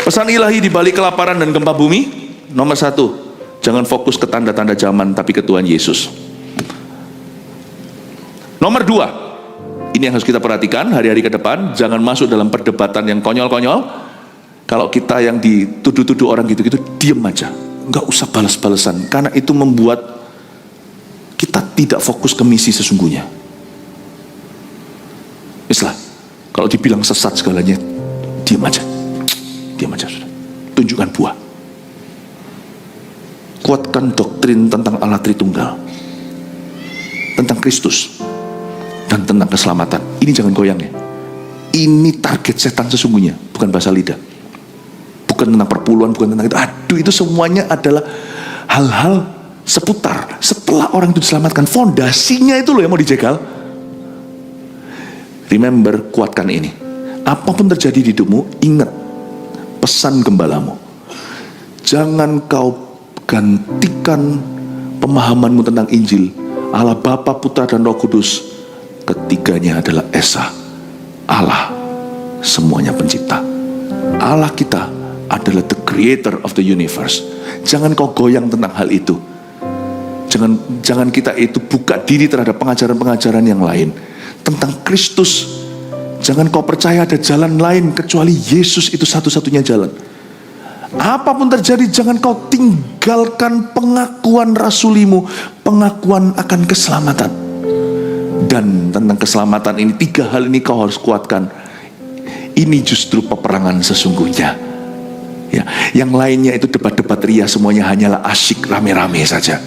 Pesan ilahi di balik kelaparan dan gempa bumi, nomor 1, jangan fokus ke tanda-tanda zaman, tapi ke Tuhan Yesus. Nomor 2, ini yang harus kita perhatikan hari-hari ke depan, jangan masuk dalam perdebatan yang konyol-konyol. Kalau kita yang dituduh-tuduh orang gitu-gitu, diam aja, nggak usah balas-balasan, karena itu membuat kita tidak fokus ke misi sesungguhnya. Misal, kalau dibilang sesat segalanya, diam aja. Diam aja sudah. Tunjukkan buah. Kuatkan doktrin tentang Allah Tritunggal, tentang Kristus, dan tentang keselamatan. Ini jangan goyang ya. Ini target setan sesungguhnya, bukan bahasa lidah. Bukan tentang perpuluhan, bukan tentang itu. Aduh, itu semuanya adalah hal-hal seputar. Setelah orang itu diselamatkan, fondasinya itu loh yang mau dijegal. Remember, kuatkan ini. Apapun terjadi di hidupmu, ingat pesan gembalamu. Jangan kau gantikan pemahamanmu tentang Injil. Allah Bapa, Putra, dan Roh Kudus, ketiganya adalah Esa. Allah semuanya pencipta. Allah kita adalah the creator of the universe. Jangan kau goyang tentang hal itu. Jangan kita itu buka diri terhadap pengajaran-pengajaran yang lain tentang Kristus. Jangan kau percaya ada jalan lain kecuali Yesus itu satu-satunya jalan. Apapun terjadi, jangan kau tinggalkan pengakuan rasulimu, pengakuan akan keselamatan. Dan tentang keselamatan ini, 3 hal ini kau harus kuatkan. Ini justru peperangan sesungguhnya. Ya, yang lainnya itu debat-debat ria, semuanya hanyalah asyik rame-rame saja.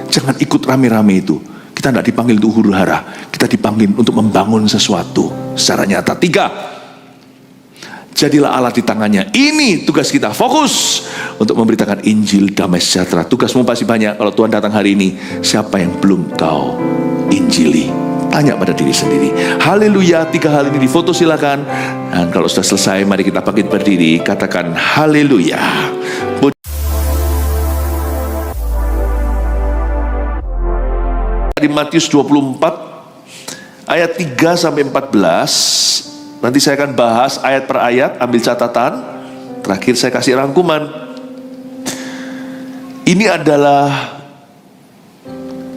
Jangan ikut rame-rame itu. Kita tidak dipanggil untuk huru-hara, kita dipanggil untuk membangun sesuatu secara nyata. 3, jadilah Allah di tangannya. Ini tugas kita, fokus untuk memberitakan Injil damai sejahtera. Tugasmu pasti banyak. Kalau Tuhan datang hari ini, siapa yang belum kau injili? Tanya pada diri sendiri. Haleluya. 3 hal ini difoto silakan. Dan kalau sudah selesai, mari kita bangkit berdiri, katakan haleluya. Di Matius 24 ayat 3 sampai 14. Nanti saya akan bahas ayat per ayat, ambil catatan. Terakhir saya kasih rangkuman. Ini adalah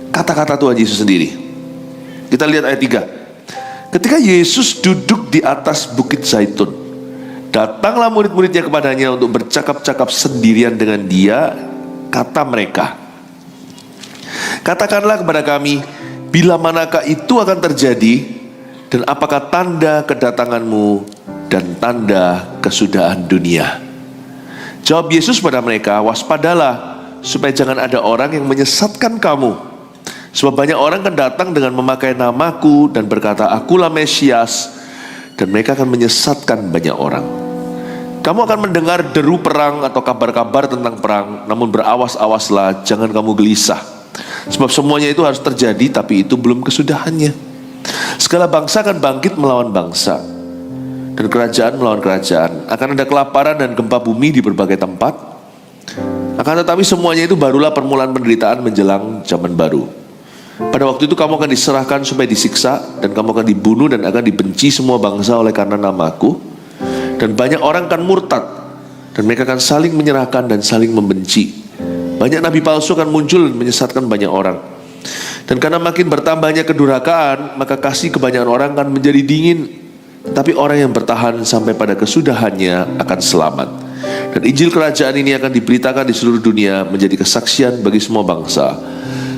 kata-kata Tuhan Yesus sendiri. Kita lihat ayat 3. Ketika Yesus duduk di atas bukit Zaitun, datanglah murid-muridnya kepadanya untuk bercakap-cakap sendirian dengan dia. Kata mereka, katakanlah kepada kami, bila manakah itu akan terjadi, dan apakah tanda kedatanganmu dan tanda kesudahan dunia? Jawab Yesus pada mereka, waspadalah, supaya jangan ada orang yang menyesatkan kamu. Sebab banyak orang akan datang dengan memakai namaku dan berkata, akulah Mesias, dan mereka akan menyesatkan banyak orang. Kamu akan mendengar deru perang atau kabar-kabar tentang perang, namun berawas-awaslah, jangan kamu gelisah. Sebab semuanya itu harus terjadi, tapi itu belum kesudahannya. Segala bangsa akan bangkit melawan bangsa, dan kerajaan melawan kerajaan. Akan ada kelaparan dan gempa bumi di berbagai tempat. Akan tetapi semuanya itu barulah permulaan penderitaan menjelang zaman baru. Pada waktu itu kamu akan diserahkan supaya disiksa, dan kamu akan dibunuh dan akan dibenci semua bangsa oleh karena namaku. Dan banyak orang akan murtad, dan mereka akan saling menyerahkan dan saling membenci. Banyak nabi palsu akan muncul dan menyesatkan banyak orang. Dan karena makin bertambahnya kedurhakaan, maka kasih kebanyakan orang akan menjadi dingin. Tapi orang yang bertahan sampai pada kesudahannya akan selamat. Dan Injil kerajaan ini akan diberitakan di seluruh dunia menjadi kesaksian bagi semua bangsa.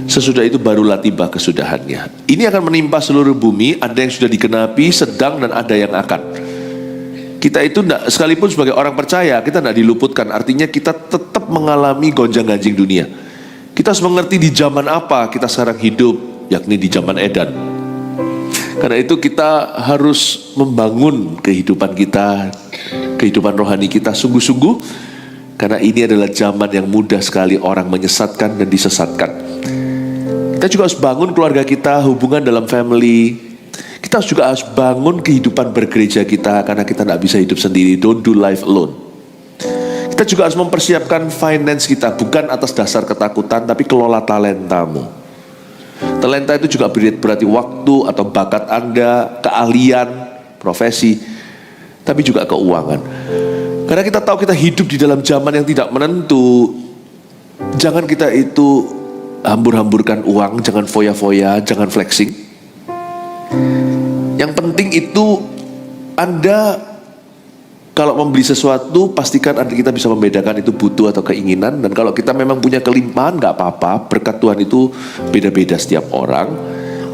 Sesudah itu barulah tiba kesudahannya. Ini akan menimpa seluruh bumi. Ada yang sudah digenapi, sedang, dan ada yang akan. Kita itu sekalipun sebagai orang percaya, kita tidak diluputkan. Artinya kita tetap mengalami gonjang-ganjing dunia. Kita harus mengerti di zaman apa kita sekarang hidup, yakni di zaman Edan. Karena itu kita harus membangun kehidupan kita, kehidupan rohani kita sungguh-sungguh. Karena ini adalah zaman yang mudah sekali orang menyesatkan dan disesatkan. Kita juga harus bangun keluarga kita, hubungan dalam family. Kita juga harus bangun kehidupan bergereja kita, karena kita tidak bisa hidup sendiri. Don't do life alone. Kita juga harus mempersiapkan finance kita, bukan atas dasar ketakutan, tapi kelola talentamu. Talenta itu juga berarti waktu atau bakat Anda, keahlian, profesi, tapi juga keuangan. Karena kita tahu kita hidup di dalam zaman yang tidak menentu. Jangan kita itu hambur-hamburkan uang, jangan foya-foya, jangan flexing. Yang penting itu Anda kalau membeli sesuatu, pastikan kita bisa membedakan itu butuh atau keinginan. Dan kalau kita memang punya kelimpahan, gak apa-apa. Berkat Tuhan itu beda-beda setiap orang.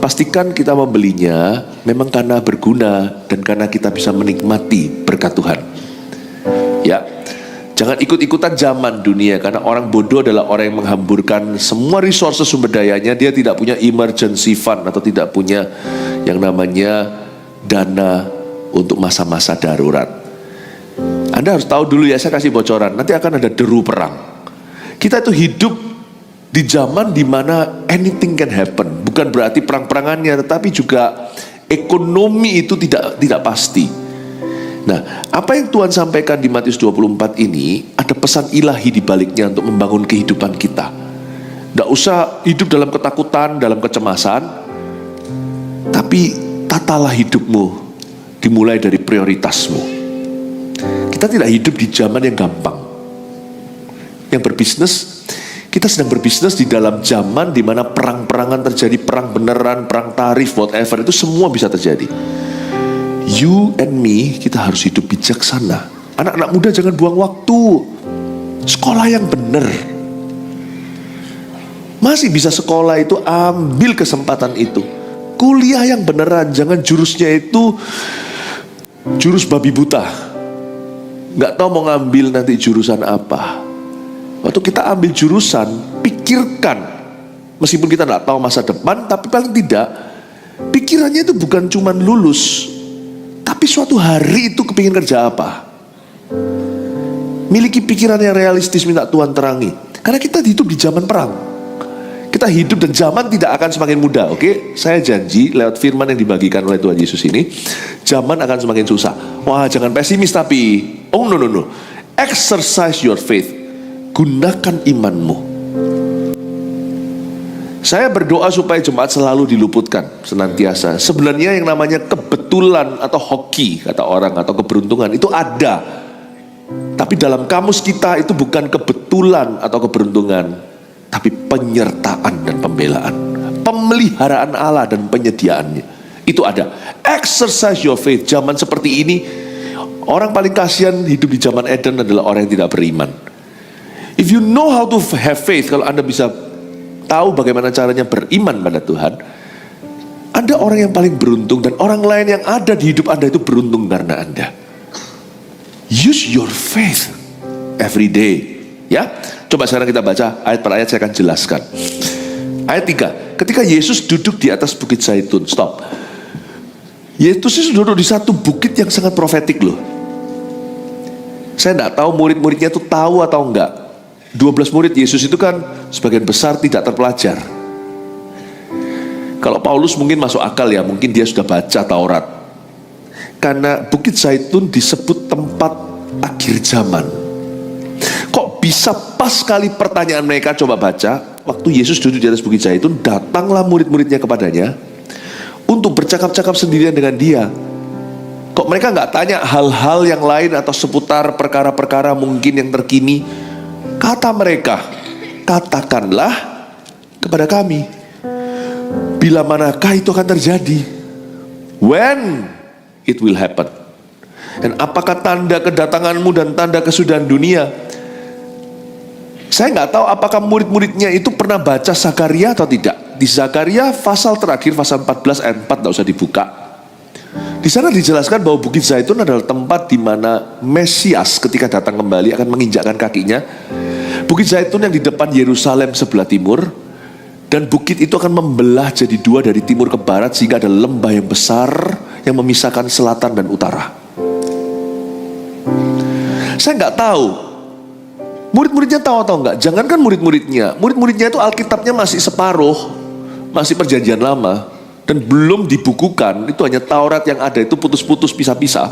Pastikan kita membelinya memang karena berguna dan karena kita bisa menikmati berkat Tuhan. Ya, jangan ikut-ikutan zaman dunia. Karena orang bodoh adalah orang yang menghamburkan semua resources sumber dayanya. Dia tidak punya emergency fund atau tidak punya yang namanya dana untuk masa-masa darurat. Anda harus tahu dulu ya, saya kasih bocoran. Nanti akan ada deru perang. Kita itu hidup di zaman dimana anything can happen. Bukan berarti perang-perangannya, tetapi juga ekonomi itu tidak pasti. Nah, apa yang Tuhan sampaikan di Matius 24 ini, ada pesan ilahi di baliknya untuk membangun kehidupan kita. Tidak usah hidup dalam ketakutan, dalam kecemasan, tapi tatalah hidupmu dimulai dari prioritasmu. Kita tidak hidup di zaman yang gampang. Yang berbisnis, kita sedang berbisnis di dalam zaman di mana perang-perangan terjadi, perang beneran, perang tarif, whatever, itu semua bisa terjadi. You and me, kita harus hidup bijaksana. Anak-anak muda jangan buang waktu. Sekolah yang benar. Masih bisa sekolah itu, ambil kesempatan itu. Kuliah yang beneran, jangan jurusnya itu jurus babi buta. Gak tahu mau ngambil nanti jurusan apa. Waktu kita ambil jurusan, pikirkan. Meskipun kita gak tahu masa depan, tapi paling tidak pikirannya itu bukan cuma lulus, tapi suatu hari itu kepingin kerja apa. Miliki pikiran yang realistis, minta Tuhan terangi. Karena kita hidup di zaman perang. Kita hidup dan zaman tidak akan semakin mudah. Oke, saya janji lewat firman yang dibagikan oleh Tuhan Yesus ini, zaman akan semakin susah. Wah, jangan pesimis tapi, oh no. Exercise your faith. Gunakan imanmu. Saya berdoa supaya jemaat selalu diluputkan senantiasa. Sebenarnya yang namanya kebetulan atau hoki kata orang atau keberuntungan itu ada. Tapi dalam kamus kita itu bukan kebetulan atau keberuntungan, tapi penyertaan dan pembelaan, pemeliharaan Allah dan penyediaannya. Itu ada. Exercise your faith. Zaman seperti ini, orang paling kasihan hidup di zaman Eden adalah orang yang tidak beriman. If you know how to have faith, kalau Anda bisa tahu bagaimana caranya beriman pada Tuhan, Anda orang yang paling beruntung, dan orang lain yang ada di hidup Anda itu beruntung karena Anda. Use your faith every day. Ya, coba sekarang kita baca ayat per ayat, saya akan jelaskan. Ayat 3, ketika Yesus duduk di atas bukit Zaitun. Stop. Yesus itu duduk di satu bukit yang sangat profetik loh. Saya tidak tahu murid-muridnya itu tahu atau enggak. 12 murid Yesus itu kan sebagian besar tidak terpelajar. Kalau Paulus mungkin masuk akal ya, mungkin dia sudah baca Taurat. Karena bukit Zaitun disebut tempat akhir zaman. Kok bisa pas sekali pertanyaan mereka, coba baca. Waktu Yesus duduk di atas bukit Zaitun, datanglah murid-muridnya kepadanya untuk bercakap-cakap sendirian dengan dia. Kok mereka nggak tanya hal-hal yang lain atau seputar perkara-perkara mungkin yang terkini? Kata mereka, katakanlah kepada kami, bila manakah itu akan terjadi? When it will happen? Dan apakah tanda kedatanganmu dan tanda kesudahan dunia? Saya nggak tahu apakah murid-muridnya itu pernah baca Zakaria atau tidak. Di Zakaria pasal terakhir, pasal 14 ayat 4, nggak usah dibuka. Di sana dijelaskan bahwa Bukit Zaitun adalah tempat di mana Mesias ketika datang kembali akan menginjakkan kakinya. Bukit Zaitun yang di depan Yerusalem sebelah timur, dan bukit itu akan membelah jadi dua dari timur ke barat sehingga ada lembah yang besar yang memisahkan selatan dan utara. Saya nggak tahu murid-muridnya tahu atau enggak. Jangankan murid-muridnya itu Alkitabnya masih separuh, masih perjanjian lama, dan belum dibukukan. Itu hanya Taurat yang ada, itu putus-putus, pisah-pisah.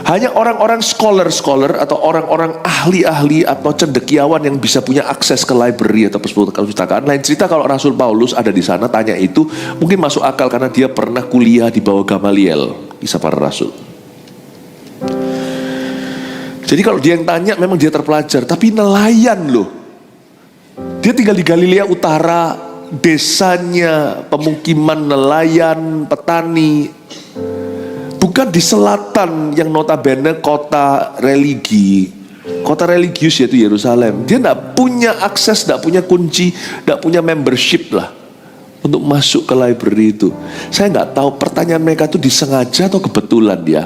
Hanya orang-orang scholar atau orang-orang ahli-ahli atau cendekiawan yang bisa punya akses ke library atau perpustakaan. Lain cerita kalau Rasul Paulus ada di sana, tanya itu mungkin masuk akal karena dia pernah kuliah di bawah Gamaliel, Kisah Para Rasul. Jadi kalau dia yang tanya memang dia terpelajar, tapi nelayan loh. Dia tinggal di Galilea Utara, desanya pemukiman nelayan, petani. Bukan di selatan yang notabene kota religi, kota religius yaitu Yerusalem. Dia tidak punya akses, tidak punya kunci, tidak punya membership lah untuk masuk ke library itu. Saya nggak tahu pertanyaan mereka itu disengaja atau kebetulan ya.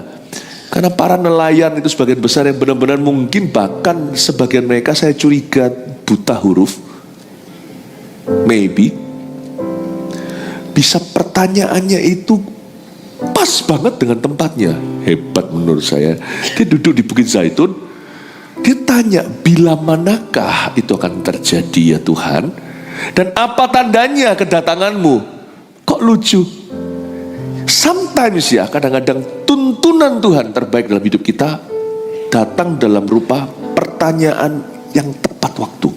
Karena para nelayan itu sebagian besar yang benar-benar mungkin bahkan sebagian mereka saya curiga buta huruf. Maybe. Bisa pertanyaannya itu pas banget dengan tempatnya. Hebat menurut saya. Dia duduk di Bukit Zaitun. Dia tanya, bila manakah itu akan terjadi ya Tuhan? Dan apa tandanya kedatanganmu? Kok lucu? Sometimes ya, kadang-kadang tuntunan Tuhan terbaik dalam hidup kita datang dalam rupa pertanyaan yang tepat waktu.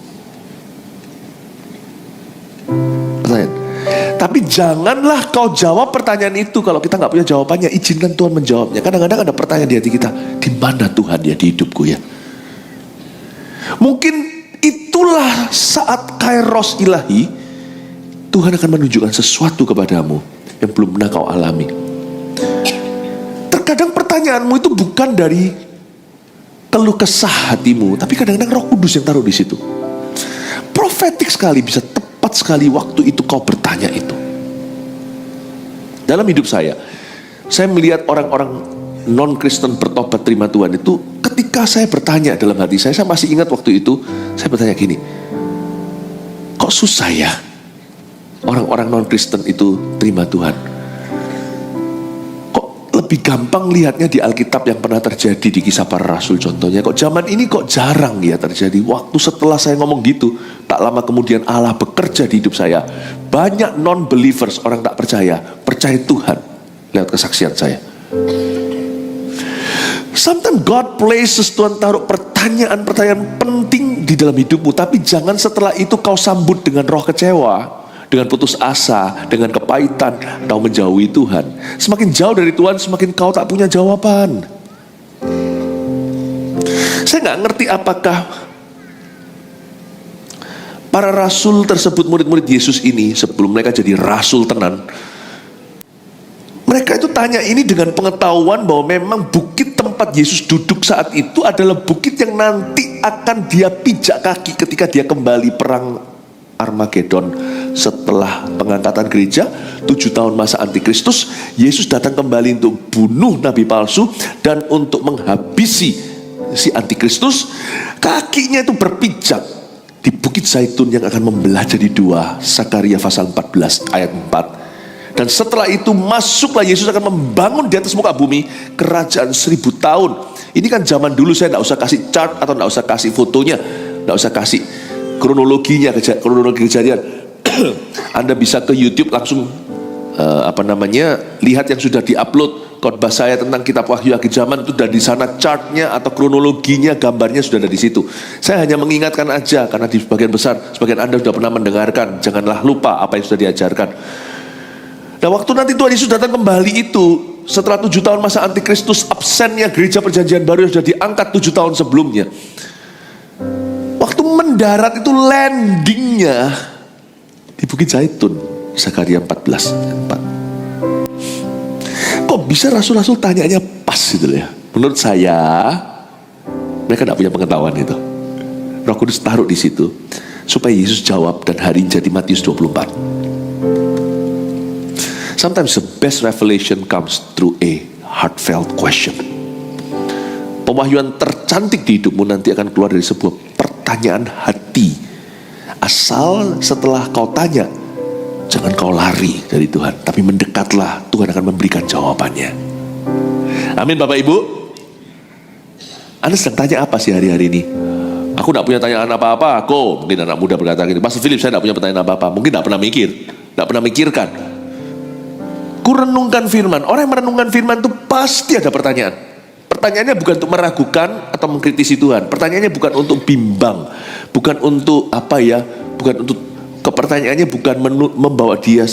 Pertanyaan. Tapi janganlah kau jawab pertanyaan itu kalau kita nggak punya jawabannya. Izinkan Tuhan menjawabnya. Kadang-kadang ada pertanyaan di hati kita, di mana Tuhan ya di hidupku ya? Mungkin itulah saat kairos ilahi, Tuhan akan menunjukkan sesuatu kepadamu yang belum pernah kau alami. Terkadang pertanyaanmu itu bukan dari keluh kesah hatimu, tapi kadang-kadang Roh Kudus yang taruh di situ. Profetik sekali, bisa tepat sekali waktu itu kau bertanya itu. Dalam hidup saya melihat orang-orang non-Kristen bertobat terima Tuhan itu, ketika saya bertanya dalam hati saya masih ingat waktu itu, saya bertanya gini, kok susah ya orang-orang non-Kristen itu terima Tuhan? Kok lebih gampang lihatnya di Alkitab yang pernah terjadi di Kisah Para Rasul contohnya. Kok zaman ini kok jarang ya terjadi? Waktu setelah saya ngomong gitu, tak lama kemudian Allah bekerja di hidup saya. Banyak non-believers, orang tak percaya Tuhan lewat kesaksian saya. Sometimes God places, Tuhan taruh pertanyaan-pertanyaan penting di dalam hidupmu, tapi jangan setelah itu kau sambut dengan roh kecewa, dengan putus asa, dengan kepahitan, kau menjauhi Tuhan. Semakin jauh dari Tuhan, semakin kau tak punya jawaban. Saya nggak ngerti apakah para rasul tersebut, murid-murid Yesus ini, sebelum mereka jadi rasul tenan, mereka itu tanya ini dengan pengetahuan bahwa memang bukit tempat Yesus duduk saat itu adalah bukit yang nanti akan dia pijak kaki ketika dia kembali perang Armageddon. Setelah pengangkatan gereja 7 tahun masa antikristus, Yesus datang kembali untuk bunuh nabi palsu dan untuk menghabisi si antikristus. Kakinya itu berpijak di Bukit Zaitun yang akan membelah jadi dua. Zakaria pasal 14 ayat 4. Dan setelah itu masuklah Yesus akan membangun di atas muka bumi kerajaan 1000 tahun. Ini kan zaman dulu, saya tidak usah kasih chart atau tidak usah kasih fotonya, tidak usah kasih kronologi kejadian. Anda bisa ke YouTube langsung lihat yang sudah diupload khotbah saya tentang kitab Wahyu akhir zaman, itu dari sana chartnya atau kronologinya, gambarnya sudah ada di situ. Saya hanya mengingatkan aja karena di sebagian besar, sebagian Anda sudah pernah mendengarkan. Janganlah lupa apa yang sudah diajarkan. Nah, waktu nanti Tuhan Yesus datang kembali itu, setelah 7 tahun masa antikristus, absennya gereja perjanjian baru yang sudah diangkat 7 tahun sebelumnya. Waktu mendarat itu landingnya di Bukit Zaitun, Zakaria 14:4. Kok bisa rasul-rasul tanyanya pas gitu ya? Menurut saya, mereka tidak punya pengetahuan itu. Roh Kudus taruh di situ supaya Yesus jawab dan hari ini jadi Matius 24. Sometimes the best revelation comes through a heartfelt question. Pewahyuan tercantik di hidupmu nanti akan keluar dari sebuah pertanyaan hati. Asal setelah kau tanya, jangan kau lari dari Tuhan, tapi mendekatlah, Tuhan akan memberikan jawabannya. Amin Bapak Ibu. Anda sedang tanya apa sih hari-hari ini? Aku tidak punya tanyaan apa-apa. Kok mungkin anak muda berkata gini, Pastor Philip, saya tidak punya pertanyaan apa-apa. Mungkin tidak pernah mikir, tidak pernah mikirkan. Renungkan firman. Orang yang merenungkan firman itu pasti ada pertanyaan. Pertanyaannya bukan untuk meragukan atau mengkritisi Tuhan. Pertanyaannya bukan untuk bimbang, bukan untuk bukan untuk pertanyaannya bukan membawa dia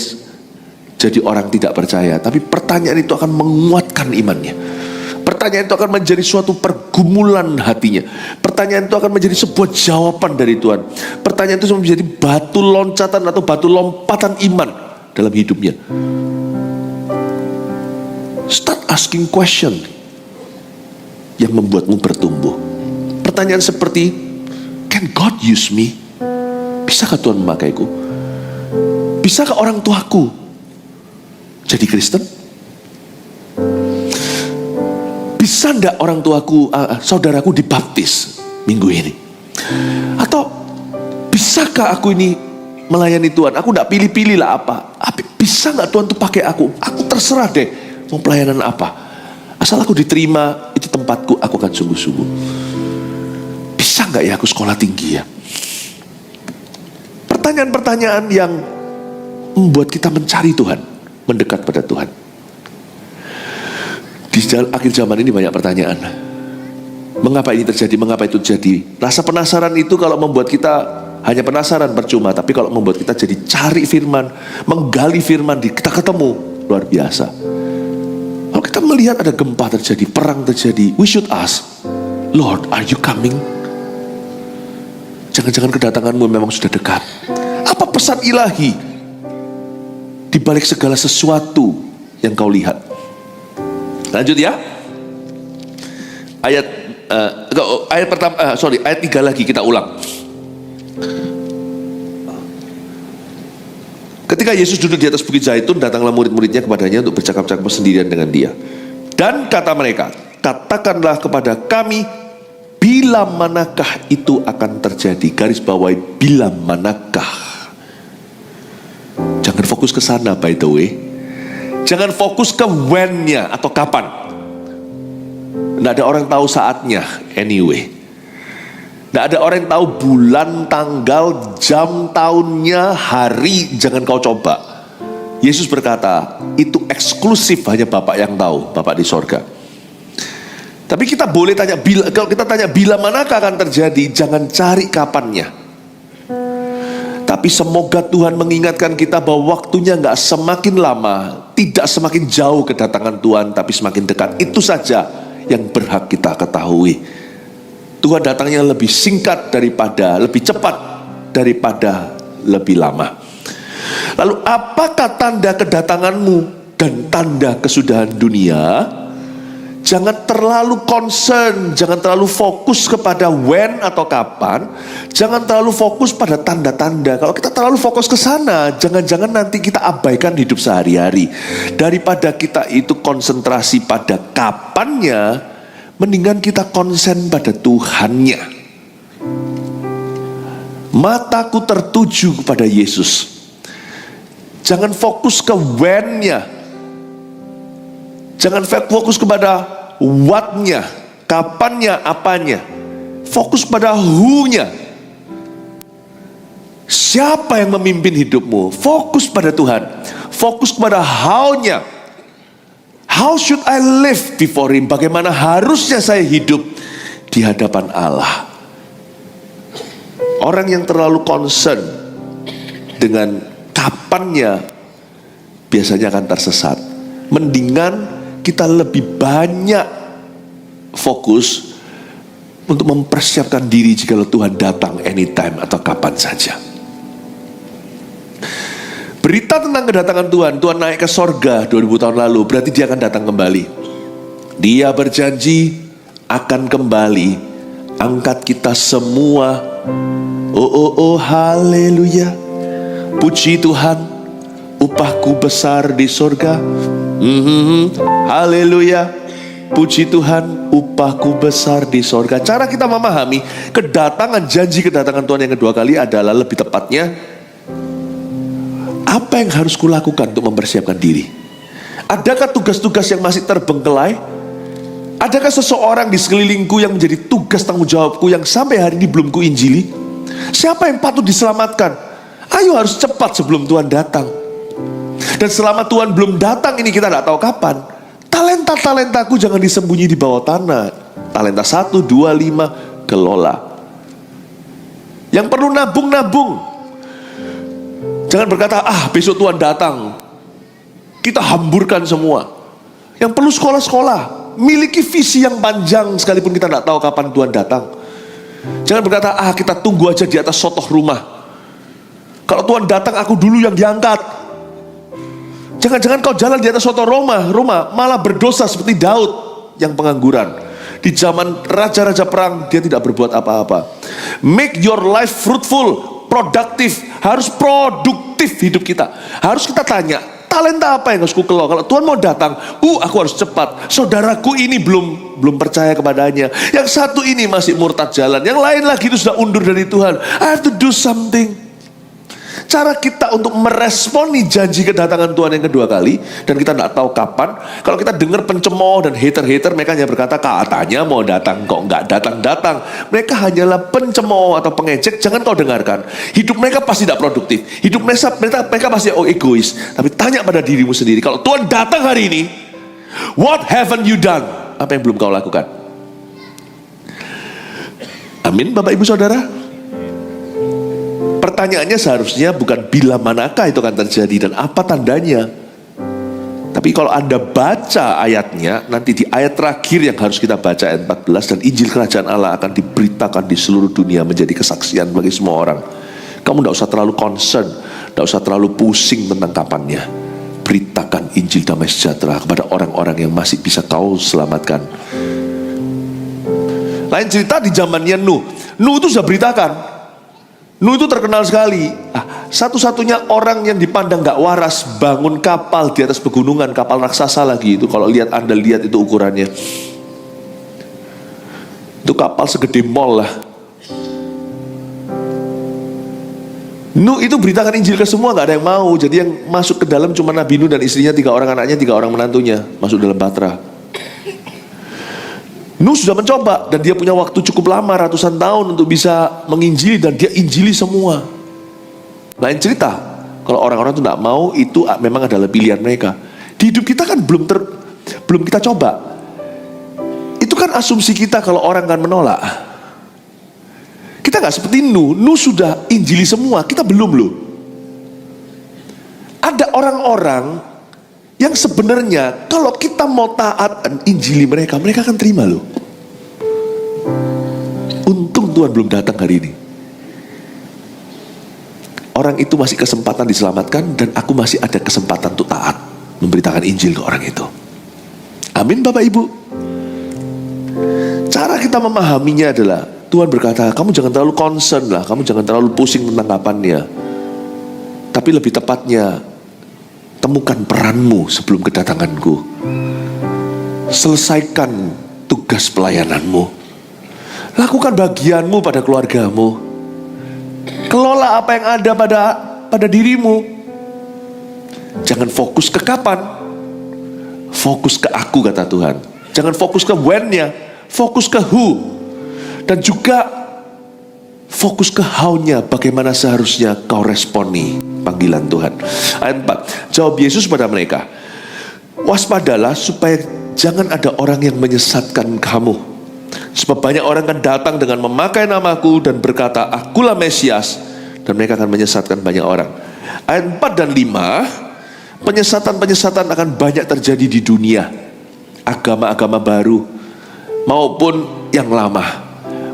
jadi orang tidak percaya, tapi pertanyaan itu akan menguatkan imannya, Pertanyaan itu akan menjadi suatu pergumulan hatinya. Pertanyaan itu akan menjadi sebuah jawaban dari Tuhan. Pertanyaan itu menjadi batu loncatan atau batu lompatan iman dalam hidupnya. Start asking question yang membuatmu bertumbuh. Pertanyaan seperti, can God use me? Bisakah Tuhan memakaiku? Bisakah orang tuaku jadi Kristen? Bisa enggak orang tuaku, saudaraku dibaptis minggu ini? Atau bisakah aku ini melayani Tuhan? Aku enggak pilih-pilih lah apa. Bisa enggak Tuhan tuh pakai aku? Aku terserah deh mau pelayanan apa. Asal aku diterima, itu tempatku, aku akan sungguh-sungguh. Bisa enggak ya aku sekolah tinggi ya? Pertanyaan-pertanyaan yang membuat kita mencari Tuhan, mendekat pada Tuhan. Di akhir zaman ini banyak pertanyaan. Mengapa ini terjadi? Mengapa itu terjadi? Rasa penasaran itu kalau membuat kita hanya penasaran percuma. Tapi kalau membuat kita jadi cari firman, menggali firman, kita ketemu, luar biasa. Kalau kita melihat ada gempa terjadi, perang terjadi, we should ask, Lord, are you coming? Jangan-jangan kedatanganmu memang sudah dekat. Apa pesan ilahi di balik segala sesuatu yang kau lihat? Lanjut ya. Ayat pertama, ayat 3 lagi kita ulang. Ketika Yesus duduk di atas bukit Zaitun, datanglah murid-muridnya kepadanya untuk bercakap-cakap sendirian dengan dia. Dan kata mereka, katakanlah kepada kami, bila manakah itu akan terjadi? Garis bawahi, bila manakah. Jangan fokus ke sana, by the way. Jangan fokus ke when-nya atau kapan. Nggak ada orang tahu saatnya, anyway. Nggak ada orang tahu bulan, tanggal, jam, tahunnya, hari. Jangan kau coba. Yesus berkata, itu eksklusif hanya Bapak yang tahu, Bapak di sorga. Tapi kita boleh tanya, kalau kita tanya bila manakah akan terjadi, jangan cari kapannya. Tapi semoga Tuhan mengingatkan kita bahwa waktunya nggak semakin lama, tidak semakin jauh kedatangan Tuhan, tapi semakin dekat. Itu saja yang berhak kita ketahui. Tuhan datangnya lebih singkat daripada, lebih cepat daripada lebih lama. Lalu apakah tanda kedatanganmu dan tanda kesudahan dunia? Jangan terlalu concern, jangan terlalu fokus kepada when atau kapan. Jangan terlalu fokus pada tanda-tanda. Kalau kita terlalu fokus ke sana, jangan-jangan nanti kita abaikan hidup sehari-hari. Daripada kita itu konsentrasi pada kapannya, mendingan kita konsen pada Tuhannya. Mataku tertuju kepada Yesus. Jangan fokus ke when-nya. Jangan fokus kepada what-nya, kapannya, apanya. Fokus pada who-nya. Siapa yang memimpin hidupmu? Fokus pada Tuhan. Fokus pada how-nya. How should I live before Him? Bagaimana harusnya saya hidup di hadapan Allah? Orang yang terlalu concern dengan kapannya biasanya akan tersesat. Mendingan kita lebih banyak fokus untuk mempersiapkan diri jika Tuhan datang anytime atau kapan saja. Berita tentang kedatangan Tuhan, Tuhan naik ke sorga 2000 tahun lalu, berarti dia akan datang kembali. Dia berjanji akan kembali angkat kita semua. Oh, haleluya. Puji Tuhan, upahku besar di sorga. Haleluya. Puji Tuhan, upahku besar di sorga. Cara kita memahami janji kedatangan Tuhan yang kedua kali adalah lebih tepatnya, apa yang harus kulakukan untuk mempersiapkan diri? Adakah tugas-tugas yang masih terbengkelai? Adakah seseorang di sekelilingku yang menjadi tugas tanggung jawabku yang sampai hari ini belum kuinjili? Siapa yang patut diselamatkan? Ayo, harus cepat sebelum Tuhan datang. Dan selama Tuhan belum datang ini kita tidak tahu kapan. Talenta-talentaku jangan disembunyi di bawah tanah. Talenta 1, 2, 5 kelola. Yang perlu nabung. Jangan berkata, besok Tuhan datang, kita hamburkan semua. Yang perlu sekolah-sekolah. Miliki visi yang panjang sekalipun kita tidak tahu kapan Tuhan datang. Jangan berkata, kita tunggu aja di atas sotoh rumah. Kalau Tuhan datang, aku dulu yang diangkat. Jangan-jangan kau jalan di atas sotoh rumah, malah berdosa seperti Daud yang pengangguran. Di zaman raja-raja perang, dia tidak berbuat apa-apa. Make your life fruitful, produktif. Harus produktif hidup kita. Harus kita tanya, talenta apa yang harus kukelola? Kalau Tuhan mau datang, aku harus cepat. Saudaraku ini belum percaya kepadanya. Yang satu ini masih murtad jalan. Yang lain lagi itu sudah undur dari Tuhan. I have to do something. Cara kita untuk meresponi janji kedatangan Tuhan yang kedua kali, dan kita tidak tahu kapan. Kalau kita dengar pencemooh dan hater-hater, mereka hanya berkata katanya mau datang, kok nggak datang-datang. Mereka hanyalah pencemooh atau pengejek. Jangan kau dengarkan. Hidup mereka pasti tidak produktif. Hidup mereka pasti egois. Tapi tanya pada dirimu sendiri, kalau Tuhan datang hari ini, what haven't you done? Apa yang belum kau lakukan? Amin, Bapak Ibu Saudara. Pertanyaannya seharusnya bukan bila manakah itu akan terjadi dan apa tandanya. Tapi kalau Anda baca ayatnya, nanti di ayat terakhir yang harus kita baca ayat 14, dan Injil Kerajaan Allah akan diberitakan di seluruh dunia menjadi kesaksian bagi semua orang. Kamu tidak usah terlalu concern, tidak usah terlalu pusing tentang kapannya. Beritakan Injil damai sejahtera kepada orang-orang yang masih bisa kau selamatkan. Lain cerita di zamannya Nuh itu sudah beritakan. Nuh itu terkenal sekali. Satu-satunya orang yang dipandang gak waras bangun kapal di atas pegunungan, kapal raksasa lagi itu. Kalau Anda lihat itu ukurannya, itu kapal segede mall lah. Nuh itu beritakan Injil ke semua, gak ada yang mau. Jadi yang masuk ke dalam cuma Nabi Nuh dan istrinya, 3 orang anaknya, 3 orang menantunya masuk dalam batra. Nuh sudah mencoba dan dia punya waktu cukup lama, ratusan tahun untuk bisa menginjili, dan dia injili semua. Lain cerita kalau orang-orang itu tidak mau, itu memang adalah pilihan mereka. Di hidup kita kan belum kita coba. Itu kan asumsi kita kalau orang kan menolak. Kita nggak seperti Nuh sudah injili semua, kita belum loh. Ada orang-orang yang sebenarnya kalau kita mau taat dan injili mereka akan terima loh. Untung Tuhan belum datang hari ini. Orang itu masih kesempatan diselamatkan, dan aku masih ada kesempatan untuk taat memberitakan Injil ke orang itu. Amin Bapak Ibu. Cara kita memahaminya adalah Tuhan berkata, kamu jangan terlalu concern lah, kamu jangan terlalu pusing tentang kapannya. Tapi lebih tepatnya, temukan peranmu sebelum kedatanganku. Selesaikan tugas pelayananmu. Lakukan bagianmu pada keluargamu. Kelola apa yang ada pada dirimu. Jangan fokus ke kapan, fokus ke aku, kata Tuhan. Jangan fokus ke when-nya, fokus ke who. Dan juga fokus ke how-nya, bagaimana seharusnya kau responi panggilan Tuhan. Ayat 4, jawab Yesus pada mereka, waspadalah supaya jangan ada orang yang menyesatkan kamu. Sebab banyak orang akan datang dengan memakai namaku dan berkata, akulah Mesias, dan mereka akan menyesatkan banyak orang. Ayat 4 dan 5, penyesatan-penyesatan akan banyak terjadi di dunia. Agama-agama baru maupun yang lama.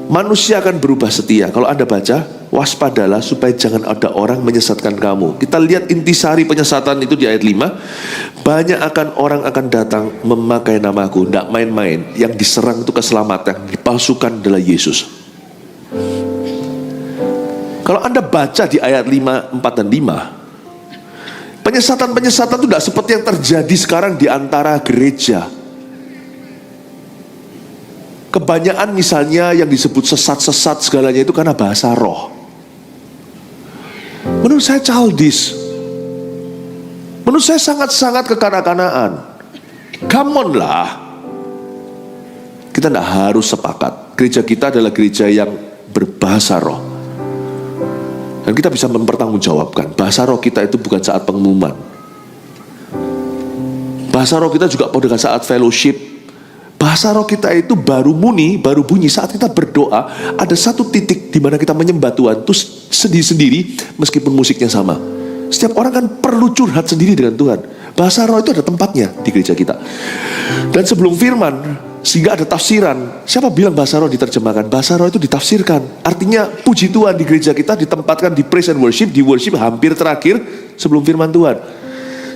Manusia akan berubah setia. Kalau Anda baca, waspadalah supaya jangan ada orang menyesatkan kamu. Kita lihat intisari penyesatan itu di ayat 5. Banyak orang akan datang memakai namaku. Tidak main-main. Yang diserang itu keselamatan, yang dipalsukan adalah Yesus. Kalau Anda baca di ayat 5, 4 dan 5, penyesatan-penyesatan itu tidak seperti yang terjadi sekarang di antara gereja. Kebanyakan misalnya yang disebut sesat-sesat segalanya itu karena bahasa roh. Menurut saya childish. Menurut saya sangat-sangat kekanak-kanaan. Come on lah. Kita tidak harus sepakat. Gereja kita adalah gereja yang berbahasa roh. Dan kita bisa mempertanggungjawabkan. Bahasa roh kita itu bukan saat pengumuman. Bahasa roh kita juga pada saat fellowship. Bahasa roh kita itu baru bunyi saat kita berdoa. Ada satu titik di mana kita menyembah Tuhan, terus sendiri-sendiri meskipun musiknya sama. Setiap orang kan perlu curhat sendiri dengan Tuhan. Bahasa roh itu ada tempatnya di gereja kita. Dan sebelum firman, sehingga ada tafsiran. Siapa bilang bahasa roh diterjemahkan? Bahasa roh itu ditafsirkan. Artinya puji Tuhan di gereja kita ditempatkan di praise and worship, di worship hampir terakhir sebelum firman Tuhan.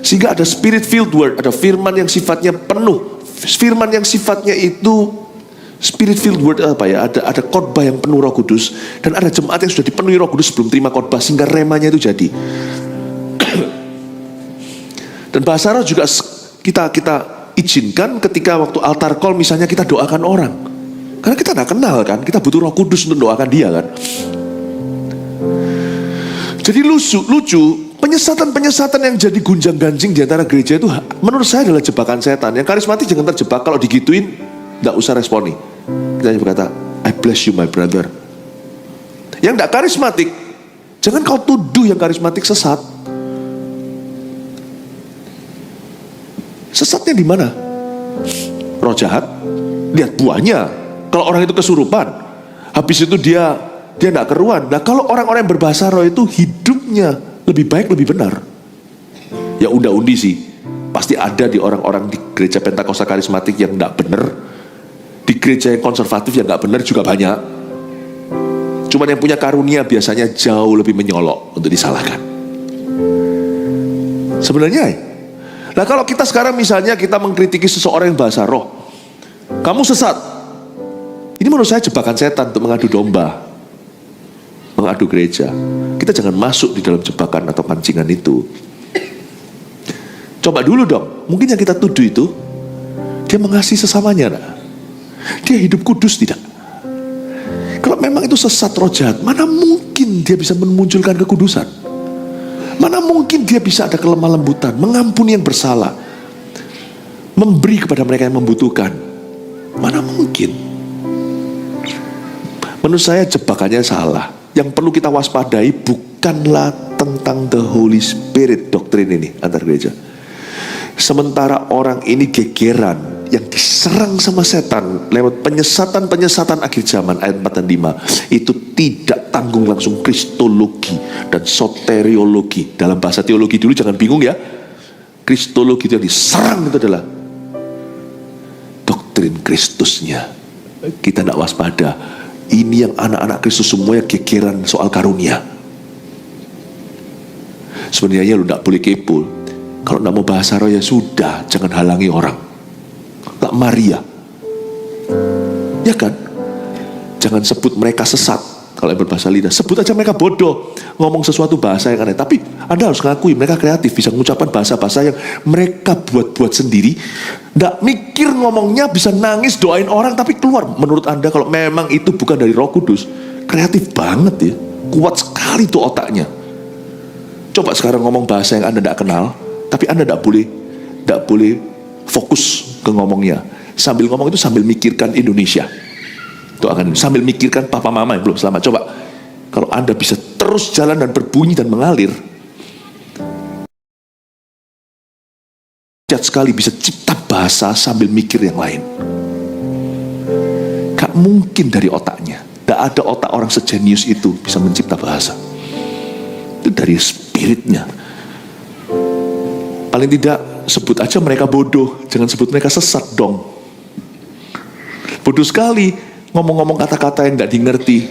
Sehingga ada spirit filled word, ada firman yang sifatnya penuh. Firman yang sifatnya itu spirit filled word apa ya? Ada khotbah yang penuh Roh Kudus, dan ada jemaat yang sudah dipenuhi Roh Kudus sebelum terima khotbah sehingga remanya itu jadi. Dan bahasa roh juga kita izinkan ketika waktu altar call misalnya kita doakan orang. Karena kita tidak kenal kan, kita butuh Roh Kudus untuk doakan dia kan. Jadi lucu, penyesatan yang jadi gunjang-ganjing di antara gereja itu menurut saya adalah jebakan setan. Yang karismatik jangan terjebak, kalau digituin tidak usah responi. Kita hanya berkata, I bless you my brother. Yang tidak karismatik, jangan kau tuduh yang karismatik sesat. Sesatnya di mana? Roh jahat. Lihat buahnya. Kalau orang itu kesurupan, habis itu dia tidak keruan. Nah, kalau orang-orang yang berbahasa roh itu hidupnya lebih baik, lebih benar. Ya undi sih. Pasti ada di orang-orang di gereja Pentakosta karismatik yang tidak benar. Di gereja yang konservatif yang tidak benar juga banyak. Cuman yang punya karunia biasanya jauh lebih menyolok untuk disalahkan. Sebenarnya nah, kalau kita sekarang misalnya kita mengkritiki seseorang yang bahasa roh, kamu sesat. Ini menurut saya jebakan setan untuk mengadu domba, mengadu gereja. Kita jangan masuk di dalam jebakan atau pancingan itu. Coba dulu dong, mungkin yang kita tuduh itu dia mengasihi sesamanya, nah? Dia hidup kudus tidak? Kalau memang itu sesat roh jahat, mana mungkin dia bisa memunculkan kekudusan? Mana mungkin dia bisa ada kelemah lembutan, mengampuni yang bersalah, memberi kepada mereka yang membutuhkan? Mana mungkin? Menurut saya jebakannya salah. Yang perlu kita waspadai bukanlah tentang the Holy Spirit doktrin ini antar gereja. Sementara orang ini gegeran yang diserang sama setan lewat penyesatan akhir zaman ayat 4 dan 5 itu tidak tanggung langsung kristologi dan soteriologi. Dalam bahasa teologi dulu jangan bingung ya. Kristologi itu yang diserang itu adalah doktrin Kristusnya. Kita tidak waspada. Ini yang anak-anak Kristus semuanya gegeran soal karunia. Sebenarnya lu tidak boleh kepo. Kalau tidak mau bahasa roh ya sudah, jangan halangi orang. Kak Maria, ya kan? Jangan sebut mereka sesat. Kalau yang berbahasa lidah, sebut aja mereka bodoh, ngomong sesuatu bahasa yang aneh. Tapi Anda harus ngakui mereka kreatif, bisa mengucapkan bahasa-bahasa yang mereka buat-buat sendiri. Nggak mikir ngomongnya, bisa nangis doain orang, tapi keluar. Menurut Anda kalau memang itu bukan dari Roh Kudus, kreatif banget ya, kuat sekali tuh otaknya. Coba sekarang ngomong bahasa yang Anda tidak kenal, tapi Anda tidak boleh fokus ke ngomongnya. Sambil ngomong itu sambil mikirkan Indonesia. Itu akan sambil mikirkan papa mama yang belum selamat. Coba kalau Anda bisa terus jalan dan berbunyi dan mengalir, jahat sekali bisa cipta bahasa sambil mikir yang lain. Gak mungkin dari otaknya. Gak ada otak orang sejenius itu bisa mencipta bahasa. Itu dari spiritnya. Paling tidak sebut aja mereka bodoh, jangan sebut mereka sesat dong. Bodoh sekali ngomong-ngomong kata-kata yang tidak dimengerti.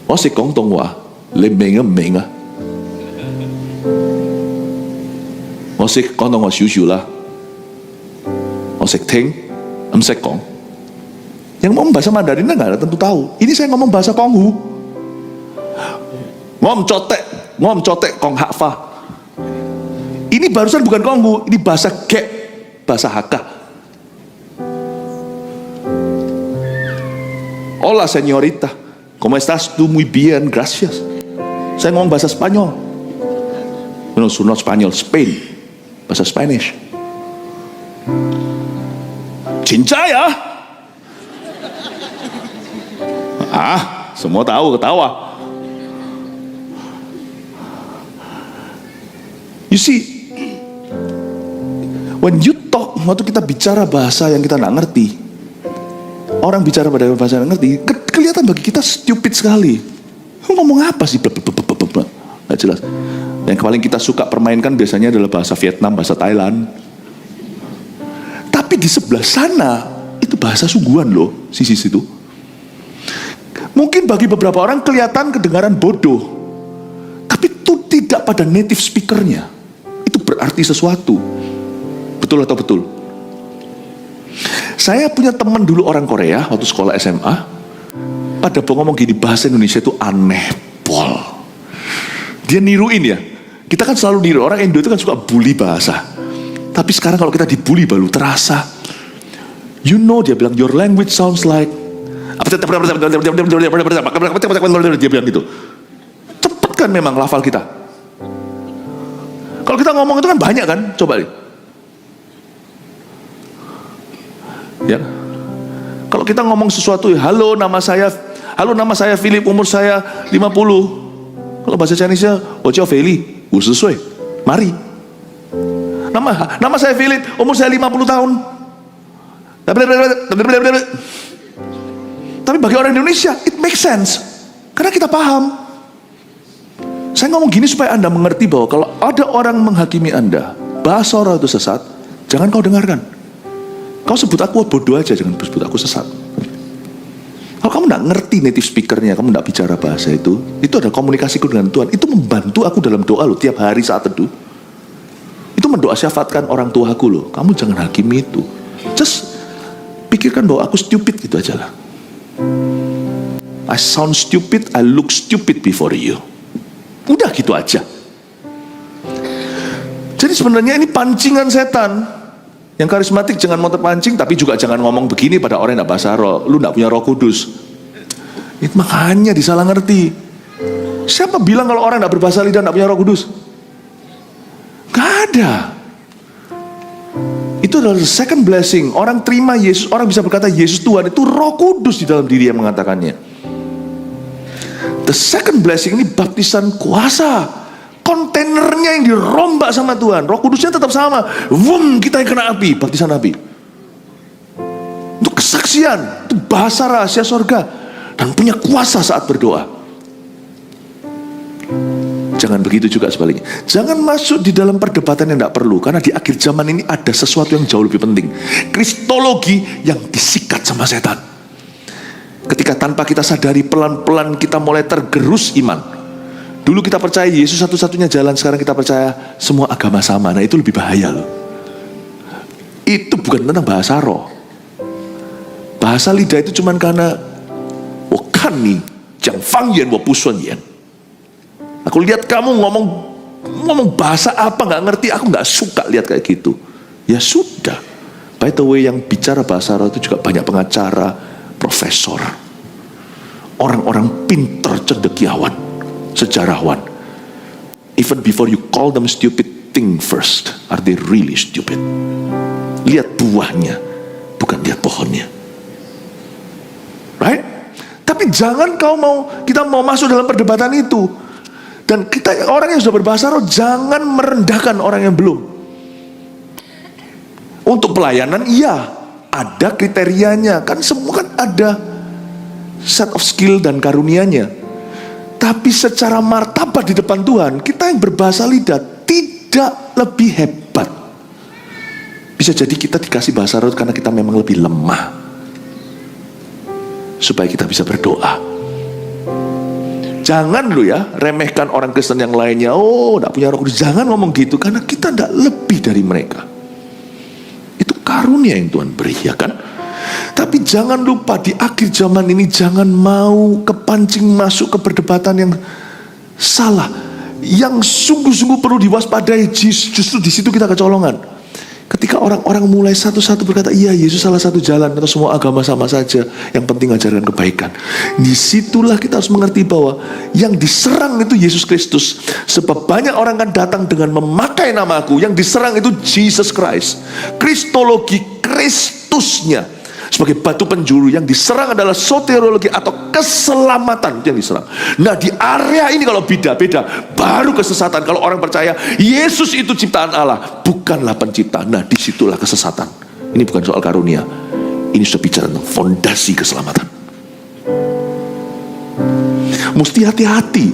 Oh si kong tong wah, lemeng-lemeng ah. Oh si kong tong wah xiu lah. Oh si ting, si kong. Yang ngomong bahasa Mandarin nggak ada tentu tahu. Ini saya ngomong bahasa Konghu. Ngom cotek kong hakfa. Ini barusan bukan Konghu, ini bahasa Gek, bahasa Hakka. Hola señorita, ¿cómo estás? Tú muy bien, gracias. Saya ngomong bahasa Spanyol. No, not Spanyol, Spain. Bahasa Spanish. Cincaya. Semua tahu, ketawa. You see, when you talk, waktu kita bicara bahasa yang kita nggak ngerti, orang bicara pada bahasa yang ngerti, kelihatan bagi kita stupid sekali. Ngomong apa sih? Nggak jelas. Yang paling kita suka permainkan biasanya adalah bahasa Vietnam, bahasa Thailand. Tapi di sebelah sana itu bahasa sungguhan loh, sisi situ. Mungkin bagi beberapa orang kelihatan kedengaran bodoh, tapi itu tidak pada native speakernya. Itu berarti sesuatu. Betul atau betul? Saya punya teman dulu orang Korea waktu sekolah SMA. Pada ngomong gini, bahasa Indonesia itu aneh pol. Dia niruin ya. Kita kan selalu niru, orang Indo itu kan suka bully bahasa. Tapi sekarang kalau kita dibully baru terasa. You know, dia bilang your language sounds like, dia bilang gitu. Cepet kan memang lafal kita. Kalau kita ngomong itu kan banyak kan, coba lihat. Ya. Kalau kita ngomong sesuatu, halo nama saya Philip, umur saya 50. Kalau bahasa Chinese-nya, Ocio Feli, 50 岁, mari. Nama saya Philip, umur saya 50 tahun. Tapi bagi orang Indonesia, it makes sense. Karena kita paham. Saya ngomong gini supaya Anda mengerti bahwa kalau ada orang menghakimi Anda, bahasa orang itu sesat, jangan kau dengarkan. Kau sebut aku bodoh aja, jangan sebut aku sesat. Kalau kamu tidak ngerti native speakernya, kamu tidak bicara bahasa itu ada komunikasiku dengan Tuhan. Itu membantu aku dalam doa loh, tiap hari saat teduh. Itu mendoa syafatkan orang tua aku loh. Kamu jangan hakimi itu. Just pikirkan bahwa aku stupid, gitu aja lah. I sound stupid, I look stupid before you. Udah gitu aja. Jadi sebenarnya ini pancingan setan. Yang karismatik jangan mau terpancing, tapi juga jangan ngomong begini pada orang yang tidak bahasa roh. Lu tidak punya Roh Kudus. Itu makanya disalah ngerti. Siapa bilang kalau orang tidak berbahasa lidah tidak punya Roh Kudus? Gak ada. Itu adalah second blessing. Orang terima Yesus, orang bisa berkata Yesus Tuhan, itu Roh Kudus di dalam diri yang mengatakannya. The second blessing ini baptisan kuasa. Kontainernya yang dirombak sama Tuhan. Roh Kudusnya tetap sama. Wum, kita yang kena api, baptisan api. Untuk kesaksian, itu bahasa rahasia sorga. Dan punya kuasa saat berdoa. Jangan begitu juga sebaliknya. Jangan masuk di dalam perdebatan yang tidak perlu. Karena di akhir zaman ini ada sesuatu yang jauh lebih penting. Kristologi yang disikat sama setan. Ketika tanpa kita sadari, pelan-pelan kita mulai tergerus iman. Dulu kita percaya Yesus satu-satunya jalan, sekarang kita percaya semua agama sama. Nah itu lebih bahaya loh. Itu bukan tentang bahasa roh. Bahasa lidah itu cuman karena Wakani Jang Fangyan Wapusuan Yan. Aku lihat kamu ngomong bahasa apa gak ngerti, aku gak suka lihat kayak gitu. Ya sudah. By the way, yang bicara bahasa roh itu juga banyak pengacara, profesor, orang-orang pinter, cendekiawan, sejarawan. Even before you call them stupid, think first, are they really stupid? Lihat buahnya, bukan lihat pohonnya. Right? Tapi jangan kita mau masuk dalam perdebatan itu. Dan kita, orang yang sudah berbahasa roh, jangan merendahkan orang yang belum. Untuk pelayanan, iya, ada kriterianya. Kan semua kan ada set of skill dan karunianya. Tapi secara martabat di depan Tuhan, kita yang berbahasa lidah tidak lebih hebat. Bisa jadi kita dikasih bahasa roh karena kita memang lebih lemah, supaya kita bisa berdoa. Jangan lu ya remehkan orang Kristen yang lainnya. Oh, tidak punya Roh Kudus. Jangan ngomong gitu, karena kita tidak lebih dari mereka. Itu karunia yang Tuhan beri, ya kan? Tapi jangan lupa di akhir zaman ini jangan mau kepancing masuk ke perdebatan yang salah, yang sungguh-sungguh perlu diwaspadai. Justru di situ kita kecolongan. Ketika orang-orang mulai satu-satu berkata, iya Yesus salah satu jalan, atau semua agama sama saja, yang penting ajarkan kebaikan. Disitulah kita harus mengerti bahwa yang diserang itu Yesus Kristus. Sebab banyak orang kan datang dengan memakai namaku, yang diserang itu Jesus Christ. Kristologi Kristusnya sebagai batu penjuru, yang diserang adalah soteriologi atau keselamatan yang diserang. Nah di area ini kalau beda-beda, baru kesesatan. Kalau orang percaya Yesus itu ciptaan Allah, bukanlah pencipta, nah disitulah kesesatan. Ini bukan soal karunia, ini sudah bicara tentang fondasi keselamatan. Mesti hati-hati.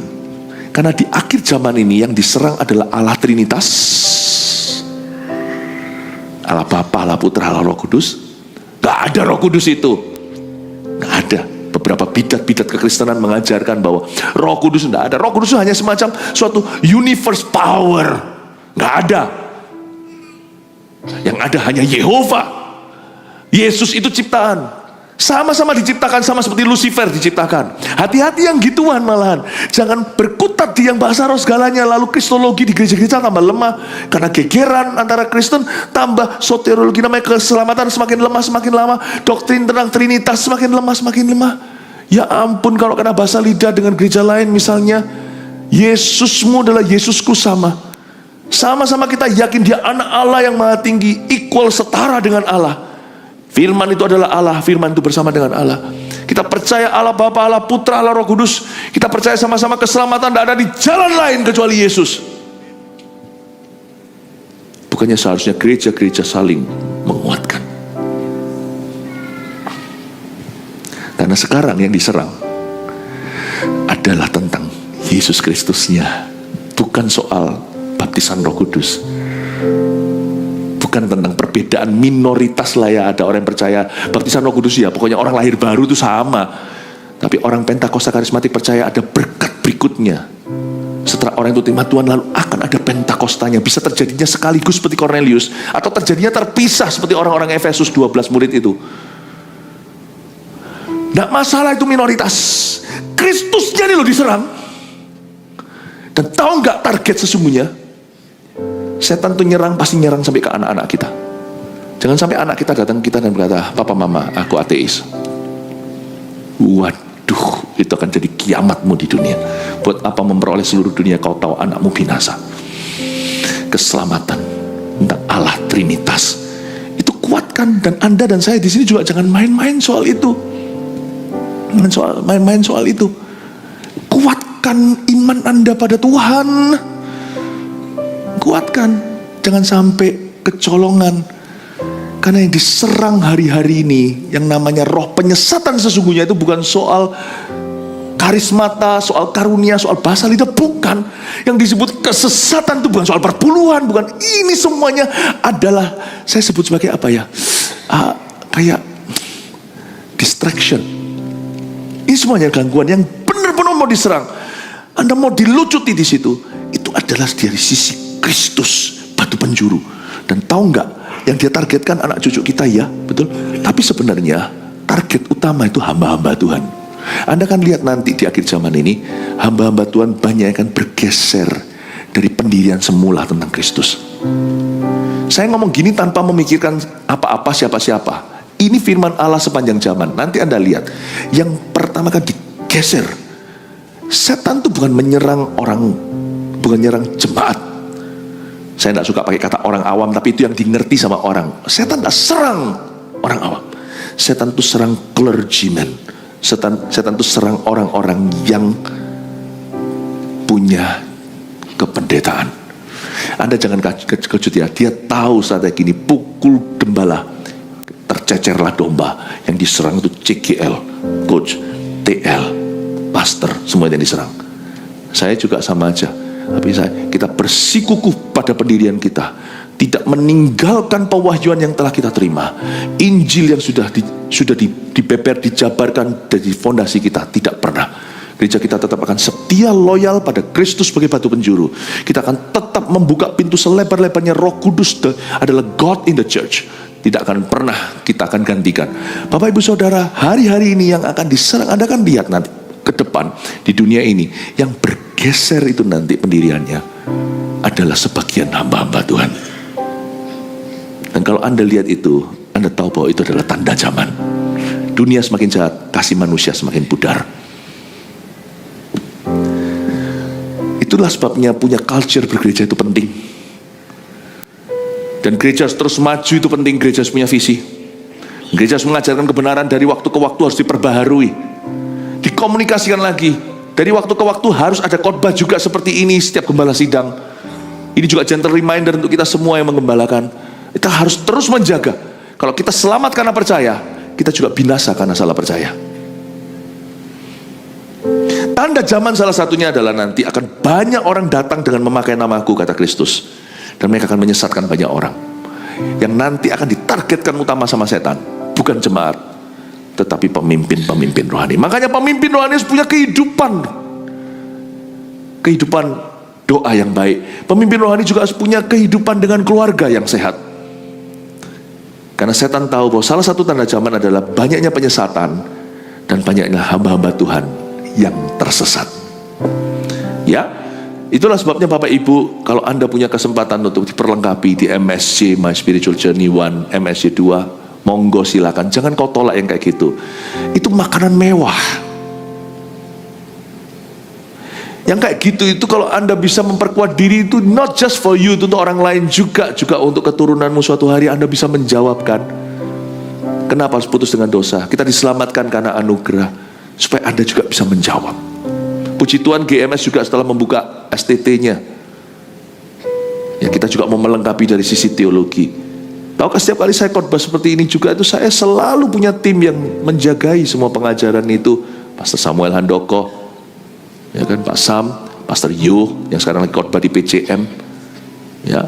Karena di akhir zaman ini yang diserang adalah Allah Trinitas, Allah Bapa, Allah Putra, Allah Roh Kudus. Gak ada Roh Kudus itu, gak ada. Beberapa bidat-bidat kekristenan mengajarkan bahwa Roh Kudus tidak ada. Roh Kudus itu hanya semacam suatu universe power. Gak ada. Yang ada hanya Yehova. Yesus itu ciptaan. Sama-sama diciptakan, sama seperti Lucifer diciptakan. Hati-hati yang gituan malahan. Jangan berkutat di yang bahasa roh segalanya. Lalu kristologi di gereja-gereja tambah lemah. Karena gegeran antara Kristen, tambah soteriologi, namanya keselamatan semakin lemah semakin lama. Doktrin tentang Trinitas semakin lemah semakin lemah. Ya ampun, kalau kena bahasa lidah dengan gereja lain misalnya, Yesusmu adalah Yesusku sama. Sama-sama kita yakin dia anak Allah yang maha tinggi, equal, setara dengan Allah. Firman itu adalah Allah, firman itu bersama dengan Allah. Kita percaya Allah Bapa, Allah Putra, Allah Roh Kudus. Kita percaya sama-sama keselamatan tidak ada di jalan lain kecuali Yesus. Bukannya seharusnya gereja-gereja saling menguatkan. Karena sekarang yang diserang adalah tentang Yesus Kristusnya, bukan soal baptisan Roh Kudus. Bukan tentang perbedaan minoritas lah ya. Ada orang yang percaya baptisan Roh Kudus ya pokoknya orang lahir baru itu sama. Tapi orang Pentakosta karismatik percaya ada berkat berikutnya. Setelah orang itu terima Tuhan lalu akan ada Pentakostanya. Bisa terjadinya sekaligus seperti Cornelius, atau terjadinya terpisah seperti orang-orang Efesus 12 murid itu. Tidak masalah itu minoritas. Kristusnya ini loh diserang. Dan tahu nggak target sesungguhnya? Setan tuh nyerang, pasti nyerang sampai ke anak-anak kita. Jangan sampai anak kita datang kita dan berkata, "Papa mama, aku ateis." Waduh, itu akan jadi kiamatmu di dunia. Buat apa memperoleh seluruh dunia kau tahu anakmu binasa? Keselamatan tentang Allah Trinitas itu kuatkan, dan Anda dan saya di sini juga jangan main-main soal itu. Main-main soal itu. Kuatkan iman Anda pada Tuhan. Kuatkan, jangan sampai kecolongan. Karena yang diserang hari-hari ini, yang namanya roh penyesatan sesungguhnya itu bukan soal karismata, soal karunia, soal bahasa lidah, bukan. Yang disebut kesesatan itu bukan soal perpuluhan, bukan. Ini semuanya adalah, saya sebut sebagai apa ya, kayak distraction. Ini semuanya gangguan yang benar-benar mau diserang. Anda mau dilucuti di situ, itu adalah dari sisi Kristus, batu penjuru. Dan tahu nggak, yang dia targetkan anak cucu kita ya, betul. Tapi sebenarnya target utama itu hamba-hamba Tuhan. Anda kan lihat nanti di akhir zaman ini, hamba-hamba Tuhan banyak yang akan bergeser dari pendirian semula tentang Kristus. Saya ngomong gini tanpa memikirkan apa-apa siapa-siapa. Ini firman Allah sepanjang zaman. Nanti Anda lihat, yang pertama kan digeser. Setan itu bukan menyerang orang, bukan menyerang jemaat. Saya tidak suka pakai kata orang awam, tapi itu yang dimengerti sama orang. Setan tidak serang orang awam. Setan itu serang clergyman. Setan itu serang orang-orang yang punya kependetaan. Anda jangan kejut ya. Dia tahu strategi ini, pukul gembala, tercecerlah domba. Yang diserang itu CGL, coach, TL, pastor, semua yang diserang. Saya juga sama aja. Tapi kita bersikukuh pada pendirian kita, tidak meninggalkan pewahyuan yang telah kita terima. Injil yang sudah dibeber, dijabarkan dari fondasi kita, tidak pernah. Gereja kita tetap akan setia loyal pada Kristus sebagai batu penjuru. Kita akan tetap membuka pintu selebar-lebarnya. Roh Kudus adalah God in the church. Tidak akan pernah kita akan gantikan. Bapak Ibu Saudara, hari-hari ini yang akan diserang, Anda akan lihat nanti ke depan di dunia ini, yang bergeser itu nanti pendiriannya adalah sebagian hamba-hamba Tuhan. Dan kalau Anda lihat itu, Anda tahu bahwa itu adalah tanda zaman. Dunia semakin jahat, kasih manusia semakin pudar. Itulah sebabnya punya culture bergereja itu penting. Dan gereja terus maju itu penting. Gereja harus punya visi. Gereja harus mengajarkan kebenaran dari waktu ke waktu, harus diperbaharui, dikomunikasikan lagi. Dari waktu ke waktu harus ada khotbah juga seperti ini setiap gembala sidang. Ini juga gentle reminder untuk kita semua yang menggembalakan. Kita harus terus menjaga. Kalau kita selamat karena percaya, kita juga binasa karena salah percaya. Tanda zaman salah satunya adalah nanti akan banyak orang datang dengan memakai namaku, kata Kristus. Dan mereka akan menyesatkan banyak orang. Yang nanti akan ditargetkan utama sama setan. Bukan jemaat, tetapi pemimpin-pemimpin rohani. Makanya pemimpin rohani harus punya kehidupan doa yang baik. Pemimpin rohani juga harus punya kehidupan dengan keluarga yang sehat. Karena setan tahu bahwa salah satu tanda zaman adalah banyaknya penyesatan dan banyaknya hamba-hamba Tuhan yang tersesat. Ya, itulah sebabnya Bapak Ibu, kalau Anda punya kesempatan untuk diperlengkapi di MSC My Spiritual Journey 1, MSC 2, monggo silakan. Jangan kau tolak yang kayak gitu. Itu makanan mewah. Yang kayak gitu itu kalau Anda bisa memperkuat diri itu not just for you, itu untuk orang lain juga untuk keturunanmu suatu hari Anda bisa menjawabkan. Kenapa harus putus dengan dosa? Kita diselamatkan karena anugerah, supaya Anda juga bisa menjawab. Puji Tuhan GMS juga setelah membuka STT-nya. Ya, kita juga mau melengkapi dari sisi teologi. Tahukah setiap kali saya khotbah seperti ini juga itu saya selalu punya tim yang menjagai semua pengajaran itu. Pastor Samuel Handoko, ya kan, Pak Sam, Pastor Yo yang sekarang lagi khotbah di PCM, ya,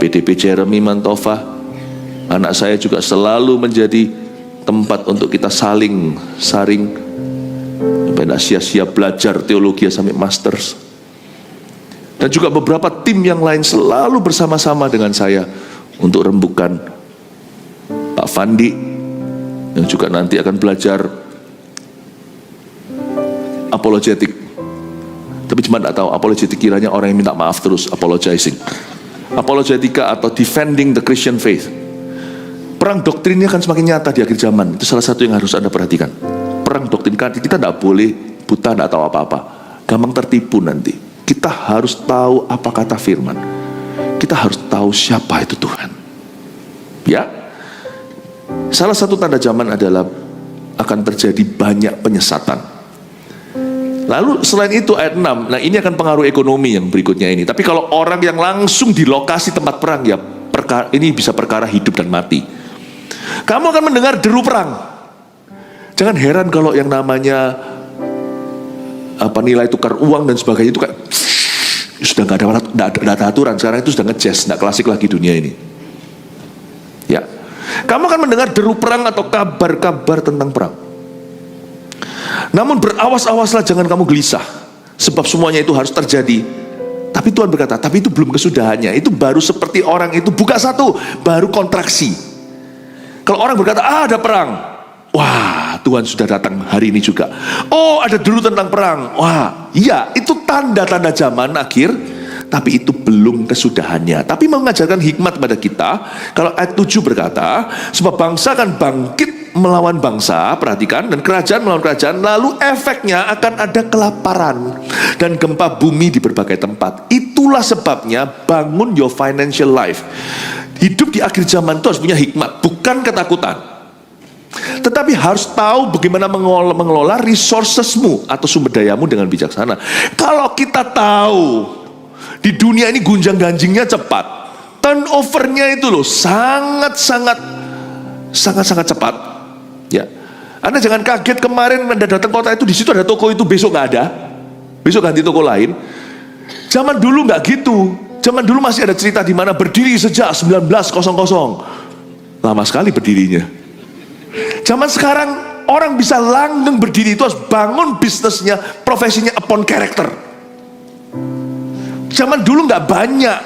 PDP Jeremy Mantova. Anak saya juga selalu menjadi tempat untuk kita saling saring, supaya tidak sia-sia belajar teologi sampai masters. Dan juga beberapa tim yang lain selalu bersama-sama dengan saya untuk rembukan. Pak Fandi yang juga nanti akan belajar apologetik. Tapi cuma tidak tahu apologetik, kiranya orang yang minta maaf terus, apologizing. Apologetika atau defending the Christian faith. Perang doktrinnya akan semakin nyata di akhir zaman. Itu salah satu yang harus Anda perhatikan. Perang doktrin, kita tidak boleh buta, tidak tahu apa-apa. Gampang tertipu nanti. Kita harus tahu apa kata firman. Kita harus tahu siapa itu Tuhan. Ya. Salah satu tanda zaman adalah akan terjadi banyak penyesatan. Lalu selain itu ayat 6, nah ini akan pengaruh ekonomi yang berikutnya ini. Tapi kalau orang yang langsung di lokasi tempat perang, ya ini bisa perkara hidup dan mati. Kamu akan mendengar deru perang. Jangan heran kalau yang namanya nilai tukar uang dan sebagainya itu kayak sudah nggak ada aturan. Sekarang itu sudah ngejazz, nggak klasik lagi dunia ini. Ya, kamu akan mendengar deru perang atau kabar-kabar tentang perang. Namun berawas-awaslah, jangan kamu gelisah, sebab semuanya itu harus terjadi. Tapi Tuhan berkata, tapi itu belum kesudahannya. Itu baru seperti orang itu buka satu, baru kontraksi. Kalau orang berkata, ada perang, wah, Tuhan sudah datang hari ini juga. Oh, ada deru tentang perang, wah, iya, itu tanda-tanda zaman akhir. Tapi itu belum kesudahannya. Tapi mengajarkan hikmat pada kita. Kalau ayat 7 berkata, sebab bangsa akan bangkit melawan bangsa, perhatikan, dan kerajaan melawan kerajaan, lalu efeknya akan ada kelaparan dan gempa bumi di berbagai tempat. Itulah sebabnya bangun your financial life. Hidup di akhir zaman itu harus punya hikmat, bukan ketakutan. Tetapi harus tahu bagaimana mengelola resourcesmu atau sumber dayamu dengan bijaksana. Kalau kita tahu di dunia ini gunjang-ganjingnya cepat, turnovernya itu loh sangat-sangat cepat. Ya, Anda jangan kaget kemarin Anda datang kota itu, di situ ada toko itu, besok nggak ada, besok ganti toko lain. Zaman dulu nggak gitu. Zaman dulu masih ada cerita di mana berdiri sejak 1900, lama sekali berdirinya. Zaman sekarang orang bisa langgeng berdiri itu harus bangun bisnisnya, profesinya upon character. Zaman dulu nggak banyak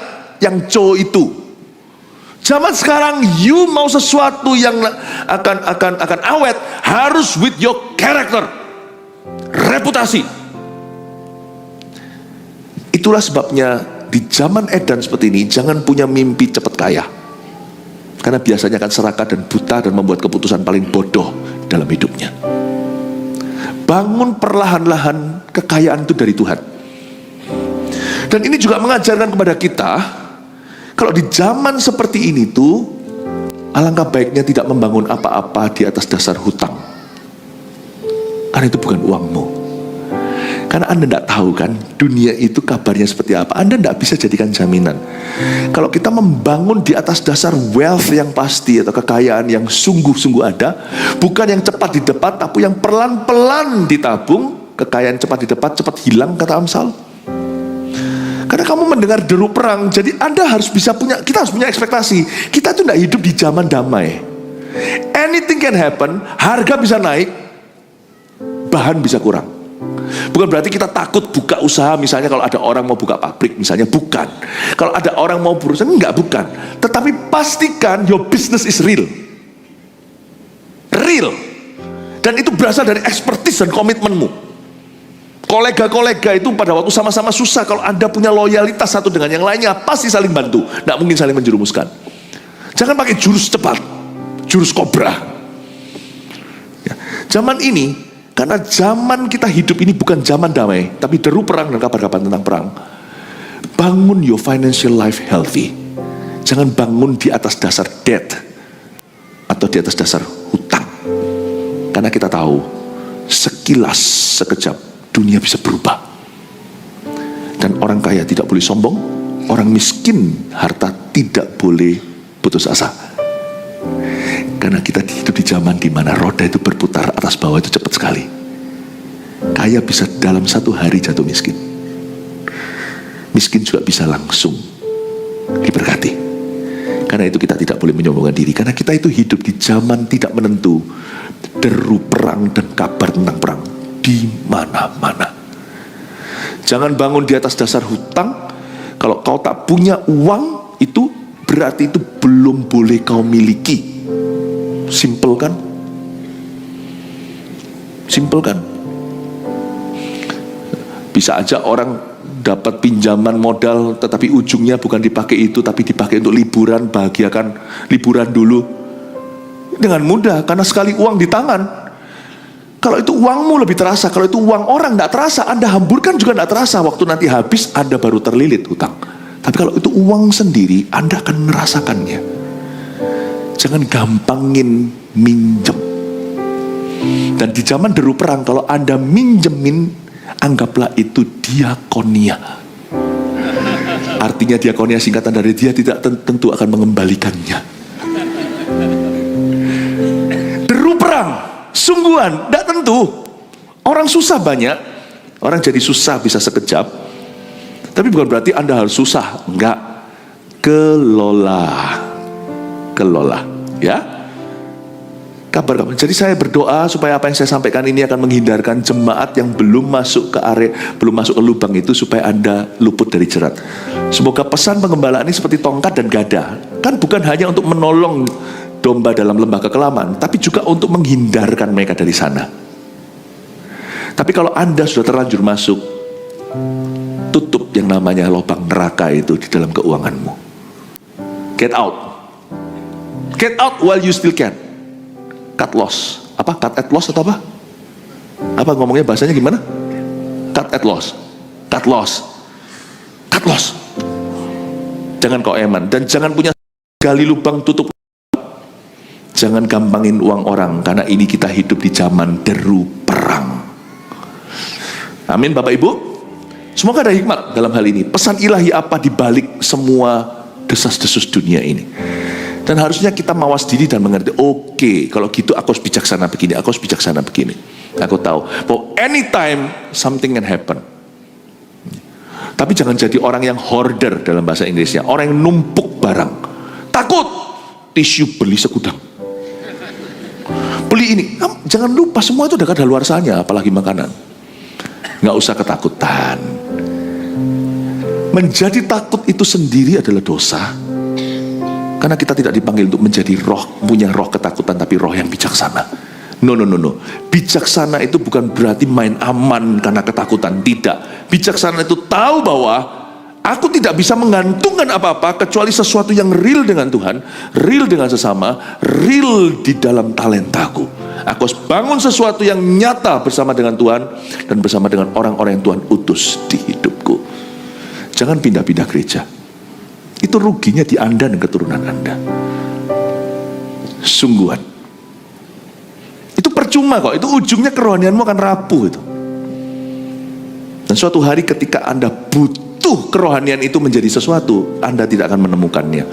yang itu. Zaman sekarang you mau sesuatu yang akan awet, harus with your character, reputasi. Itulah sebabnya di zaman edan seperti ini jangan punya mimpi cepat kaya, karena biasanya akan serakah dan buta dan membuat keputusan paling bodoh dalam hidupnya. Bangun perlahan-lahan, kekayaan itu dari Tuhan. Dan ini juga mengajarkan kepada kita, kalau di zaman seperti ini tuh, alangkah baiknya tidak membangun apa-apa di atas dasar hutang. Karena itu bukan uangmu. Karena Anda tidak tahu kan, dunia itu kabarnya seperti apa. Anda tidak bisa jadikan jaminan. Kalau kita membangun di atas dasar wealth yang pasti, atau kekayaan yang sungguh-sungguh ada, bukan yang cepat didapat, tapi yang pelan-pelan ditabung, kekayaan cepat didapat, cepat hilang, kata Amsal. Karena kamu mendengar deru perang, jadi Anda harus bisa kita harus punya ekspektasi. Kita tuh tidak hidup di zaman damai. Anything can happen, harga bisa naik, bahan bisa kurang. Bukan berarti kita takut buka usaha, misalnya kalau ada orang mau buka pabrik, misalnya, bukan. Kalau ada orang mau berusaha, enggak, bukan. Tetapi pastikan your business is real. Real. Dan itu berasal dari expertise dan komitmenmu. Kolega-kolega itu pada waktu sama-sama susah, kalau Anda punya loyalitas satu dengan yang lainnya, pasti saling bantu. Tidak mungkin saling menjerumuskan. Jangan pakai jurus cepat, jurus kobra. Ya. Zaman ini, karena zaman kita hidup ini bukan zaman damai, tapi deru perang dan kabar-kabar tentang perang. Bangun your financial life healthy. Jangan bangun di atas dasar debt atau di atas dasar hutang. Karena kita tahu, sekilas, sekejap, dunia bisa berubah. Dan orang kaya tidak boleh sombong, orang miskin harta tidak boleh putus asa. Karena kita hidup di zaman di mana roda itu berputar atas bawah itu cepat sekali. Kaya bisa dalam satu hari jatuh miskin. Miskin juga bisa langsung diberkati. Karena itu kita tidak boleh menyombongkan diri. Karena kita itu hidup di zaman tidak menentu. Deru perang dan kabar tentang perang di mana-mana. Jangan bangun di atas dasar hutang. Kalau kau tak punya uang, itu berarti itu belum boleh kau miliki. Simple kan? Simple kan? Bisa aja orang dapat pinjaman modal, tetapi ujungnya bukan dipakai itu, tapi dipakai untuk liburan, bahagiakan liburan dulu. Dengan mudah, karena sekali uang di tangan. Kalau itu uangmu lebih terasa, kalau itu uang orang tidak terasa, Anda hamburkan juga tidak terasa. Waktu nanti habis, Anda baru terlilit hutang. Tapi kalau itu uang sendiri, Anda akan merasakannya. Jangan gampangin minjem. Dan di zaman deru perang, kalau Anda minjemin, anggaplah itu diakonia. Artinya diakonia singkatan dari dia tidak tentu akan mengembalikannya. Deru perang, sungguhan, tidak tentu. Orang susah banyak, orang jadi susah bisa sekejap. Tapi bukan berarti Anda harus susah, enggak. Kelola, ya. Kabar-kabar. Jadi saya berdoa supaya apa yang saya sampaikan ini akan menghindarkan jemaat yang belum masuk ke area, belum masuk ke lubang itu, supaya Anda luput dari jerat. Semoga pesan pengembalaan ini seperti tongkat dan gada. Kan bukan hanya untuk menolong domba dalam lembah kekelaman, tapi juga untuk menghindarkan mereka dari sana. Tapi kalau Anda sudah terlanjur masuk, tutup yang namanya lubang neraka itu di dalam keuanganmu. Get out. Get out while you still can. Cut loss. Apa? Cut at loss atau apa? Apa ngomongnya bahasanya gimana? Cut at loss. Cut loss. Cut loss. Jangan kau eman. Dan jangan punya gali lubang tutup. Jangan gampangin uang orang. Karena ini kita hidup di zaman deru perang. Amin Bapak Ibu. Semoga ada hikmat dalam hal ini. Pesan ilahi apa di balik semua desas-desus dunia ini. Dan harusnya kita mawas diri dan mengerti, oke, kalau gitu aku harus bijaksana begini, aku harus bijaksana begini. Aku tahu bahwa anytime something can happen. Tapi jangan jadi orang yang hoarder dalam bahasa Inggrisnya, orang yang numpuk barang. Takut, tisu beli segudang. Beli ini, jangan lupa semua itu udah kadaluarsanya, apalagi makanan. Nggak usah ketakutan. Menjadi takut itu sendiri adalah dosa. Karena kita tidak dipanggil untuk menjadi roh, punya roh ketakutan, tapi roh yang bijaksana. No. Bijaksana itu bukan berarti main aman karena ketakutan. Tidak. Bijaksana itu tahu bahwa aku tidak bisa menggantungkan apa-apa kecuali sesuatu yang real dengan Tuhan, real dengan sesama, real di dalam talentaku. Aku harus bangun sesuatu yang nyata bersama dengan Tuhan dan bersama dengan orang-orang yang Tuhan utus di hidupku. Jangan pindah-pindah gereja. Itu ruginya di Anda dan keturunan Anda. Sungguhan. Itu percuma kok. Itu ujungnya kerohanianmu akan rapuh itu. Dan suatu hari ketika Anda butuh kerohanian itu menjadi sesuatu, Anda tidak akan menemukannya.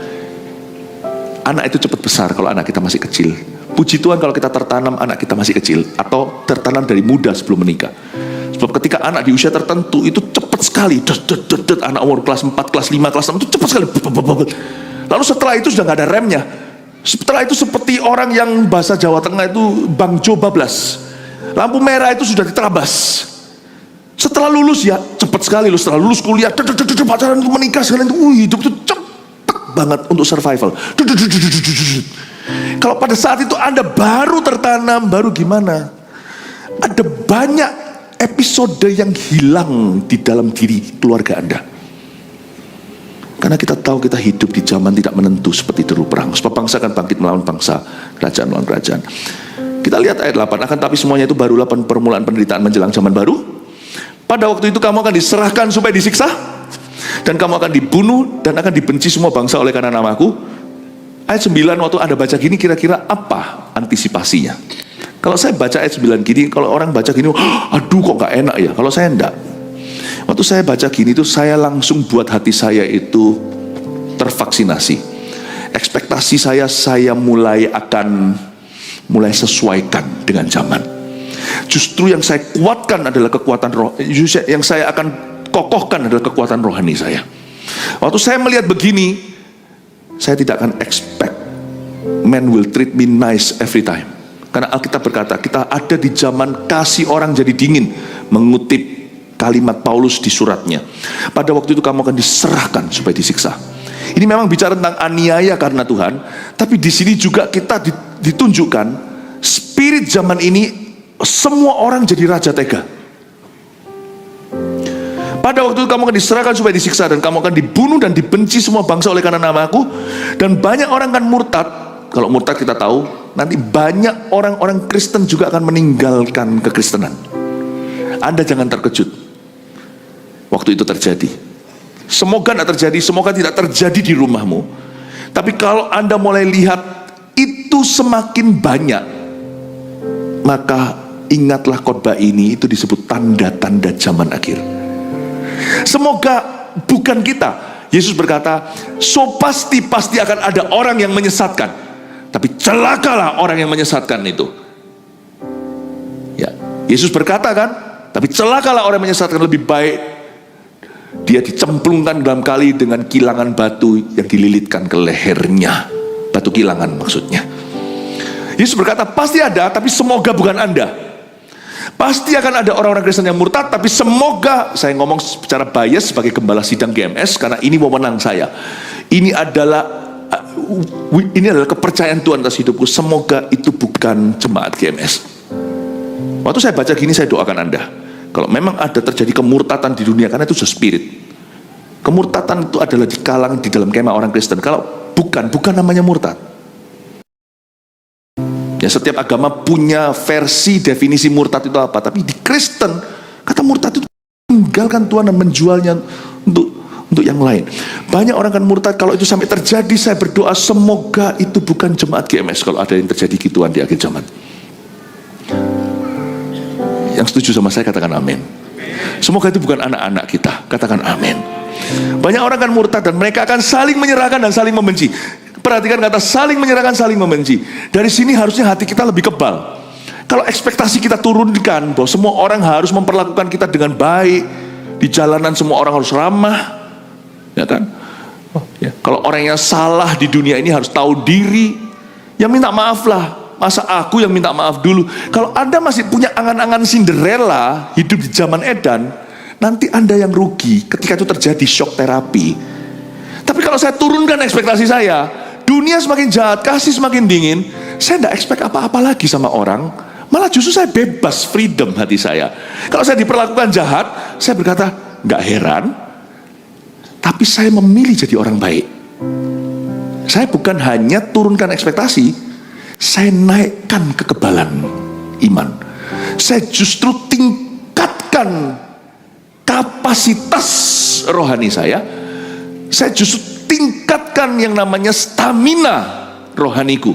Anak itu cepat besar kalau anak kita masih kecil. Puji Tuhan kalau kita tertanam anak kita masih kecil, atau tertanam dari muda sebelum menikah. Sebab ketika anak di usia tertentu itu cepat sekali, anak umur kelas 4, kelas 5, kelas 6 itu cepat sekali. Lalu setelah itu sudah nggak ada remnya. Setelah itu seperti orang yang bahasa Jawa Tengah itu Bang Jo bablas. Lampu merah itu sudah diterabas. Setelah lulus ya cepat sekali loh. Setelah lulus kuliah, pacaran itu menikah sekalian itu, hidup itu cepet banget untuk survival. Kalau pada saat itu Anda baru tertanam, baru gimana? Ada banyak episode yang hilang di dalam diri keluarga Anda. Karena kita tahu kita hidup di zaman tidak menentu seperti deru perang. Sebab bangsa akan bangkit melawan bangsa, kerajaan melawan kerajaan. Kita lihat ayat 8, akan tapi semuanya itu barulah permulaan penderitaan menjelang zaman baru. Pada waktu itu kamu akan diserahkan supaya disiksa, dan kamu akan dibunuh dan akan dibenci semua bangsa oleh karena namaku. Ayat 9 waktu Anda baca gini, kira-kira apa antisipasinya? Kalau saya baca ayat 9 gini, kalau orang baca gini, aduh kok gak enak ya. Kalau saya enggak. Waktu saya baca gini itu saya langsung buat hati saya itu tervaksinasi. Ekspektasi saya mulai sesuaikan dengan zaman. Justru yang saya kuatkan adalah kekuatan roh. Yang saya akan kokohkan adalah kekuatan rohani saya. Waktu saya melihat begini, saya tidak akan expect man will treat me nice every time. Karena Alkitab berkata kita ada di zaman kasih orang jadi dingin. Mengutip kalimat Paulus di suratnya, pada waktu itu kamu akan diserahkan supaya disiksa. Ini memang bicara tentang aniaya karena Tuhan, tapi di sini juga kita ditunjukkan spirit zaman ini semua orang jadi raja tega. Pada waktu itu kamu akan diserahkan supaya disiksa, dan kamu akan dibunuh dan dibenci semua bangsa oleh karena namaku, dan banyak orang akan murtad. Kalau murtad kita tahu nanti banyak orang-orang Kristen juga akan meninggalkan kekristenan. Anda jangan terkejut waktu itu terjadi. Semoga tidak terjadi, semoga tidak terjadi di rumahmu. Tapi kalau Anda mulai lihat itu semakin banyak, maka ingatlah khotbah ini, itu disebut tanda-tanda zaman akhir. Semoga bukan kita. Yesus berkata, so pasti akan ada orang yang menyesatkan. Tapi celakalah orang yang menyesatkan itu. Ya, Yesus berkata kan, tapi celakalah orang yang menyesatkan, lebih baik dia dicemplungkan dalam kali dengan kilangan batu yang dililitkan ke lehernya. Batu kilangan maksudnya. Yesus berkata pasti ada, tapi semoga bukan Anda. Pasti akan ada orang-orang Kristen yang murtad, tapi semoga, saya ngomong secara bias sebagai gembala sidang GMS, karena ini wewenang saya. Ini adalah kepercayaan Tuhan atas hidupku. Semoga itu bukan jemaat GMS. Waktu saya baca gini, saya doakan Anda. Kalau memang ada terjadi kemurtatan di dunia, karena itu sudah spirit. Kemurtatan itu adalah di dalam kemah orang Kristen. Kalau bukan namanya murtad. Ya, setiap agama punya versi definisi murtad itu apa. Tapi di Kristen, kata murtad itu meninggalkan Tuhan dan menjualnya untuk yang lain. Banyak orang kan murtad. Kalau itu sampai terjadi, saya berdoa semoga itu bukan jemaat GMS. Kalau ada yang terjadi gituan di akhir zaman. Yang setuju sama saya katakan amin. Semoga itu bukan anak-anak kita, katakan amin. Banyak orang kan murtad dan mereka akan saling menyerahkan dan saling membenci. Perhatikan kata saling menyerahkan, saling membenci. Dari sini harusnya hati kita lebih kebal. Kalau ekspektasi kita turunkan bahwa semua orang harus memperlakukan kita dengan baik, di jalanan semua orang harus ramah, ya kan? Ya. Kalau orang yang salah di dunia ini harus tahu diri, ya minta maaf lah. Masa aku yang minta maaf dulu? Kalau Anda masih punya angan-angan Cinderella, hidup di zaman Edan, nanti Anda yang rugi ketika itu terjadi shock terapi. Tapi kalau saya turunkan ekspektasi saya, dunia semakin jahat, kasih semakin dingin, saya tidak expect apa-apa lagi sama orang. Malah justru saya bebas, freedom hati saya. Kalau saya diperlakukan jahat, saya berkata, gak heran, tapi saya memilih jadi orang baik. Saya bukan hanya turunkan ekspektasi, saya naikkan kekebalan iman. Saya justru tingkatkan kapasitas rohani saya. Saya justru tingkatkan yang namanya stamina rohaniku.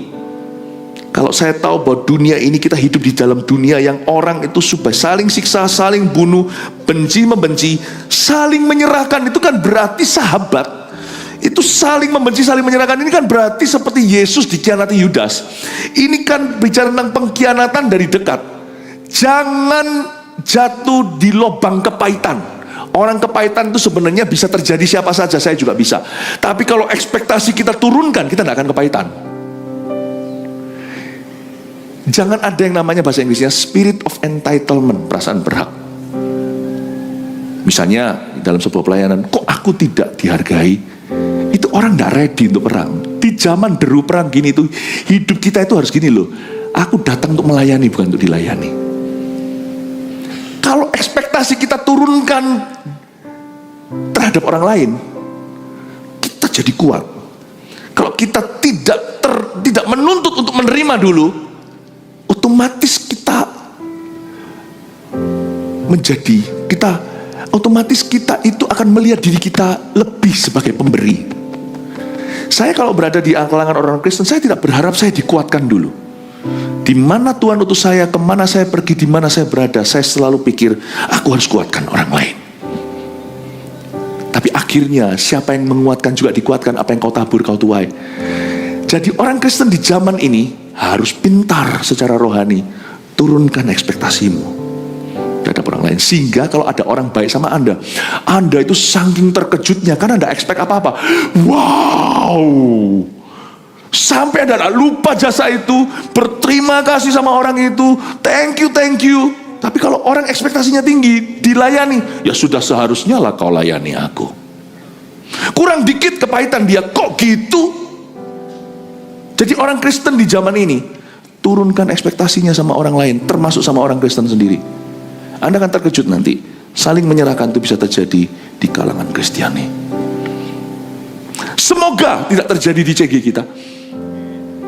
Kalau saya tahu bahwa dunia ini, kita hidup di dalam dunia yang orang itu supaya saling siksa, saling bunuh, benci membenci, saling menyerahkan, itu kan berarti sahabat. Itu saling membenci, saling menyerahkan, ini kan berarti seperti Yesus dikhianati Yudas. Ini kan bicara tentang pengkhianatan dari dekat. Jangan jatuh di lubang kepahitan. Orang kepahitan itu sebenarnya bisa terjadi siapa saja, saya juga bisa. Tapi kalau ekspektasi kita turunkan, kita tidak akan kepahitan. Jangan ada yang namanya bahasa Inggrisnya spirit of entitlement, perasaan berhak. Misalnya dalam sebuah pelayanan, kok aku tidak dihargai? Itu orang tidak ready untuk perang. Di zaman deru perang gini tuh, hidup kita itu harus gini loh. Aku datang untuk melayani, bukan untuk dilayani. Kalau ekspektasi kita turunkan terhadap orang lain, kita jadi kuat. Kalau kita tidak menuntut untuk menerima dulu, otomatis kita itu akan melihat diri kita lebih sebagai pemberi. Saya kalau berada di kalangan orang Kristen, saya tidak berharap saya dikuatkan dulu. Di mana Tuhan utus saya, kemana saya pergi, di mana saya berada, saya selalu pikir, aku harus kuatkan orang lain. Tapi akhirnya, siapa yang menguatkan juga dikuatkan, apa yang kau tabur, kau tuai. Jadi orang Kristen di zaman ini, harus pintar secara rohani, turunkan ekspektasimu terhadap orang lain. Sehingga kalau ada orang baik sama Anda itu saking terkejutnya, karena Anda expect apa-apa. Wow! Sampai Anda lupa jasa itu, berterima kasih sama orang itu, thank you. Tapi kalau orang ekspektasinya tinggi, dilayani, ya sudah seharusnya lah kau layani aku. Kurang dikit kepahitan dia, kok gitu? Jadi orang Kristen di zaman ini, turunkan ekspektasinya sama orang lain, termasuk sama orang Kristen sendiri. Anda akan terkejut nanti, saling menyerahkan itu bisa terjadi di kalangan Kristiani. Semoga tidak terjadi di CG kita.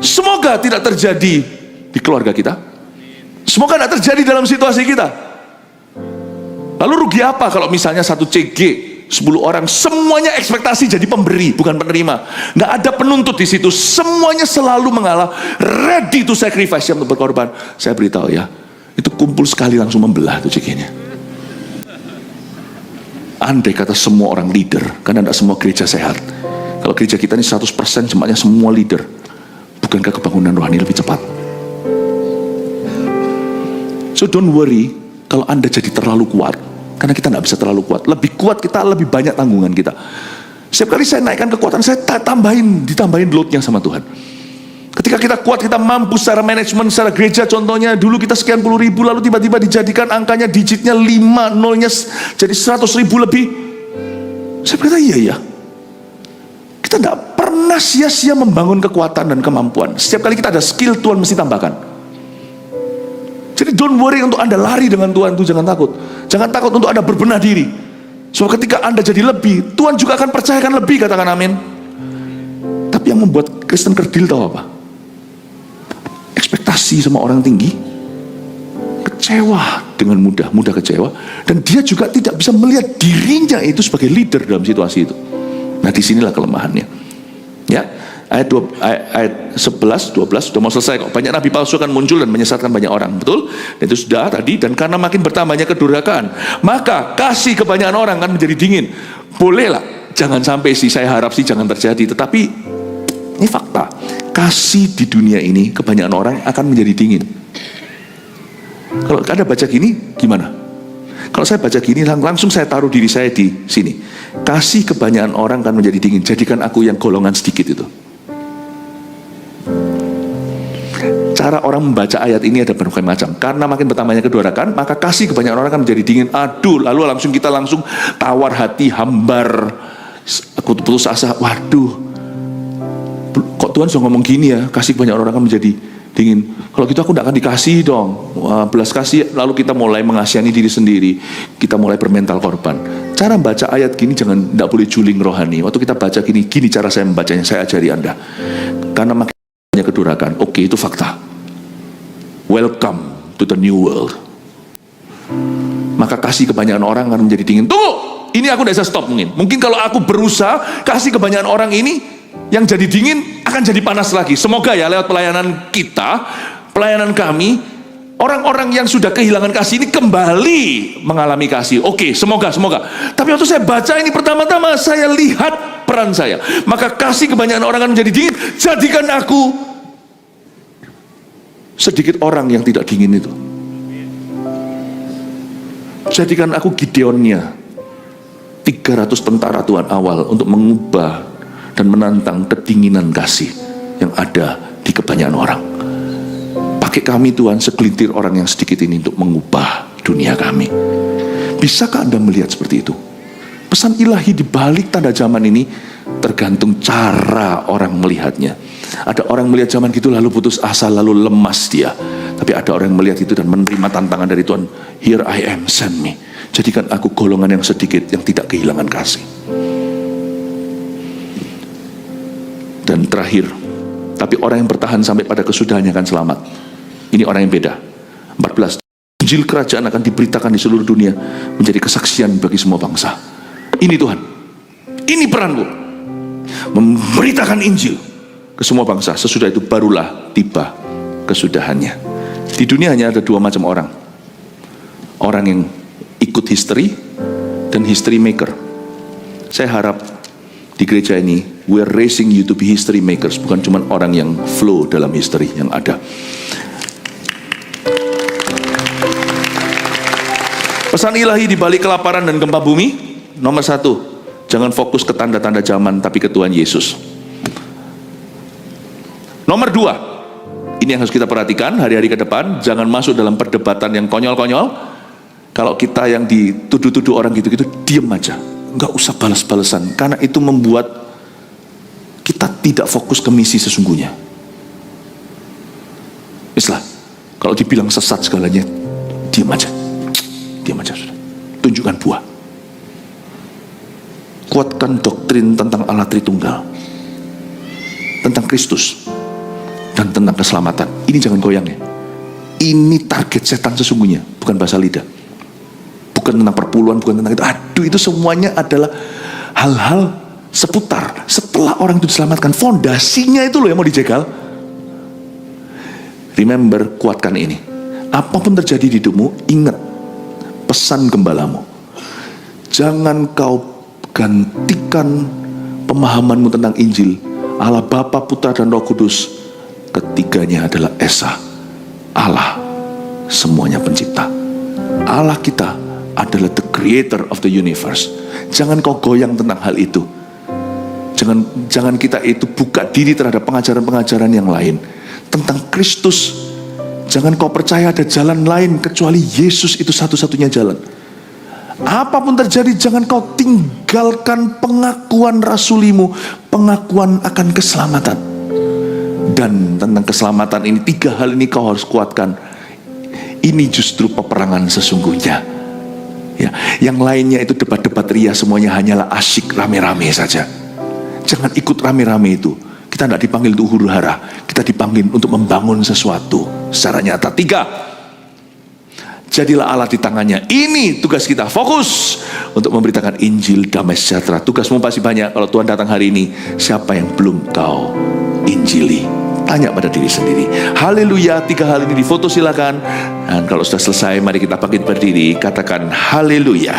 Semoga tidak terjadi di keluarga kita. Semoga tidak terjadi dalam situasi kita. Lalu rugi apa kalau misalnya satu CG 10 orang semuanya ekspektasi jadi pemberi, bukan penerima. Nggak ada penuntut di situ. Semuanya selalu mengalah, ready to sacrifice, siap untuk berkorban. Saya beritahu ya, itu kumpul sekali langsung membelah tuh CG-nya. Andai kata semua orang leader, karena tidak semua gereja sehat. Kalau gereja kita ini 100% jemaatnya semua leader, bukankah kebangunan rohani lebih cepat? So don't worry kalau Anda jadi terlalu kuat, karena kita tidak bisa terlalu kuat. Lebih kuat kita, lebih banyak tanggungan kita. Setiap kali saya naikkan kekuatan, saya ditambahin loadnya sama Tuhan. Ketika kita kuat, kita mampu secara manajemen, secara gereja contohnya, dulu kita sekian puluh ribu, lalu tiba-tiba dijadikan angkanya, digitnya 5, nolnya jadi 100.000 lebih. Saya berkata iya. Kita tidak pernah sia-sia membangun kekuatan dan kemampuan. Setiap kali kita ada skill, Tuhan mesti tambahkan. Jadi don't worry untuk Anda lari dengan Tuhan itu, jangan takut. Jangan takut untuk Anda berbenah diri. So ketika Anda jadi lebih, Tuhan juga akan percayakan lebih, katakan amin. Tapi yang membuat Kristen kerdil tahu apa? Ekspektasi sama orang tinggi, kecewa dengan mudah kecewa, dan dia juga tidak bisa melihat dirinya itu sebagai leader dalam situasi itu. Nah disinilah kelemahannya. Ya, ayat 11, 12 sudah mau selesai kok. Banyak nabi palsu akan muncul dan menyesatkan banyak orang, betul? Dan itu sudah tadi. Dan karena makin bertambahnya kedurhakaan, maka kasih kebanyakan orang akan menjadi dingin. Bolehlah, jangan sampai sih, saya harap sih jangan terjadi. Tetapi ini fakta, kasih di dunia ini kebanyakan orang akan menjadi dingin. Kalau Anda baca gini, gimana? Kalau saya baca gini, langsung saya taruh diri saya di sini. Kasih kebanyakan orang akan menjadi dingin. Jadikan aku yang golongan sedikit itu. Cara orang membaca ayat ini ada berbagai macam. Karena makin bertambahnya kedurhakaan, maka kasih kebanyakan orang akan menjadi dingin. Aduh, lalu kita langsung tawar hati, hambar, aku putus asa. Waduh, kok Tuhan sudah ngomong gini ya? Kasih kebanyakan orang akan menjadi dingin. Kalau gitu aku tidak akan dikasih dong. Belas kasih, lalu kita mulai mengasihani diri sendiri. Kita mulai bermental korban. Cara baca ayat gini tidak boleh juling rohani. Waktu kita baca gini cara saya membacanya, saya ajari Anda. Karena makin banyak kedurhakaan. Oke, itu fakta. Welcome to the new world. Maka kasih kebanyakan orang akan menjadi dingin. Tunggu, ini aku tidak bisa stop mungkin. Mungkin kalau aku berusaha kasih kebanyakan orang ini, yang jadi dingin akan jadi panas lagi. Semoga ya lewat pelayanan kita, pelayanan kami, orang-orang yang sudah kehilangan kasih ini kembali mengalami kasih. Oke, semoga. Tapi waktu saya baca ini pertama-tama, saya lihat peran saya. Maka kasih kebanyakan orang akan menjadi dingin. Jadikan aku sedikit orang yang tidak dingin itu. Jadikan aku Gideonnya, 300 tentara Tuhan awal, untuk mengubah dan menantang kedinginan kasih yang ada di kebanyakan orang. Pakai kami Tuhan, segelintir orang yang sedikit ini untuk mengubah dunia kami. Bisakah Anda melihat seperti itu? Pesan ilahi di balik tanda zaman ini tergantung cara orang melihatnya. Ada orang melihat zaman gitu lalu putus asa, lalu lemas dia. Tapi ada orang yang melihat itu dan menerima tantangan dari Tuhan. Here I am, send me. Jadikan aku golongan yang sedikit yang tidak kehilangan kasih. Dan terakhir, tapi orang yang bertahan sampai pada kesudahannya akan selamat. Ini orang yang beda. 14. Injil kerajaan akan diberitakan di seluruh dunia, menjadi kesaksian bagi semua bangsa. Ini Tuhan, ini peranmu, memberitakan Injil ke semua bangsa. Sesudah itu barulah tiba kesudahannya. Di dunia hanya ada dua macam orang. Orang yang ikut history dan history maker. Saya harap di gereja ini we're raising you to be history makers, bukan cuma orang yang flow dalam history yang ada. Pesan ilahi di balik kelaparan dan gempa bumi. Nomor 1, jangan fokus ke tanda-tanda zaman, tapi ke Tuhan Yesus. Nomor 2, ini yang harus kita perhatikan hari-hari ke depan. Jangan masuk dalam perdebatan yang konyol-konyol. Kalau kita yang dituduh-tuduh orang gitu-gitu, diam aja, nggak usah balas-balasan, karena itu membuat kita tidak fokus ke misi sesungguhnya. Misalnya, kalau dibilang sesat segalanya, diam aja sudah. Tunjukkan buah. Kuatkan doktrin tentang Allah Tritunggal, tentang Kristus, dan tentang keselamatan. Ini jangan goyang ya. Ini target setan sesungguhnya, bukan bahasa lidah, bukan tentang perpuluhan, bukan tentang itu. Aduh, itu semuanya adalah hal-hal seputar setelah orang itu diselamatkan. Fondasinya itu loh yang mau dijegal. Remember, kuatkan ini. Apapun terjadi di hidupmu, ingat pesan gembalamu. Jangan kau gantikan pemahamanmu tentang Injil. Allah Bapa, Putra, dan Roh Kudus, ketiganya adalah Esa. Allah semuanya pencipta. Allah kita adalah the creator of the universe. Jangan kau goyang tentang hal itu. Jangan kita itu buka diri terhadap pengajaran-pengajaran yang lain tentang Kristus. Jangan kau percaya ada jalan lain kecuali Yesus itu satu-satunya jalan. Apapun terjadi, jangan kau tinggalkan pengakuan rasulimu, pengakuan akan keselamatan. Dan tentang keselamatan ini, 3 hal ini kau harus kuatkan. Ini justru peperangan sesungguhnya. Ya, yang lainnya itu debat-debat ria, semuanya hanyalah asyik rame-rame saja. Jangan ikut rame-rame itu. Kita tidak dipanggil untuk huru-hara, kita dipanggil untuk membangun sesuatu secara nyata. 3, jadilah Allah di tangannya. Ini tugas kita, fokus untuk memberitakan Injil damai sejahtera. Tugasmu pasti banyak. Kalau Tuhan datang hari ini, siapa yang belum kau injili? Tanya pada diri sendiri. Haleluya, 3 hal ini difoto silakan. Dan kalau sudah selesai, mari kita bangkit berdiri, katakan haleluya.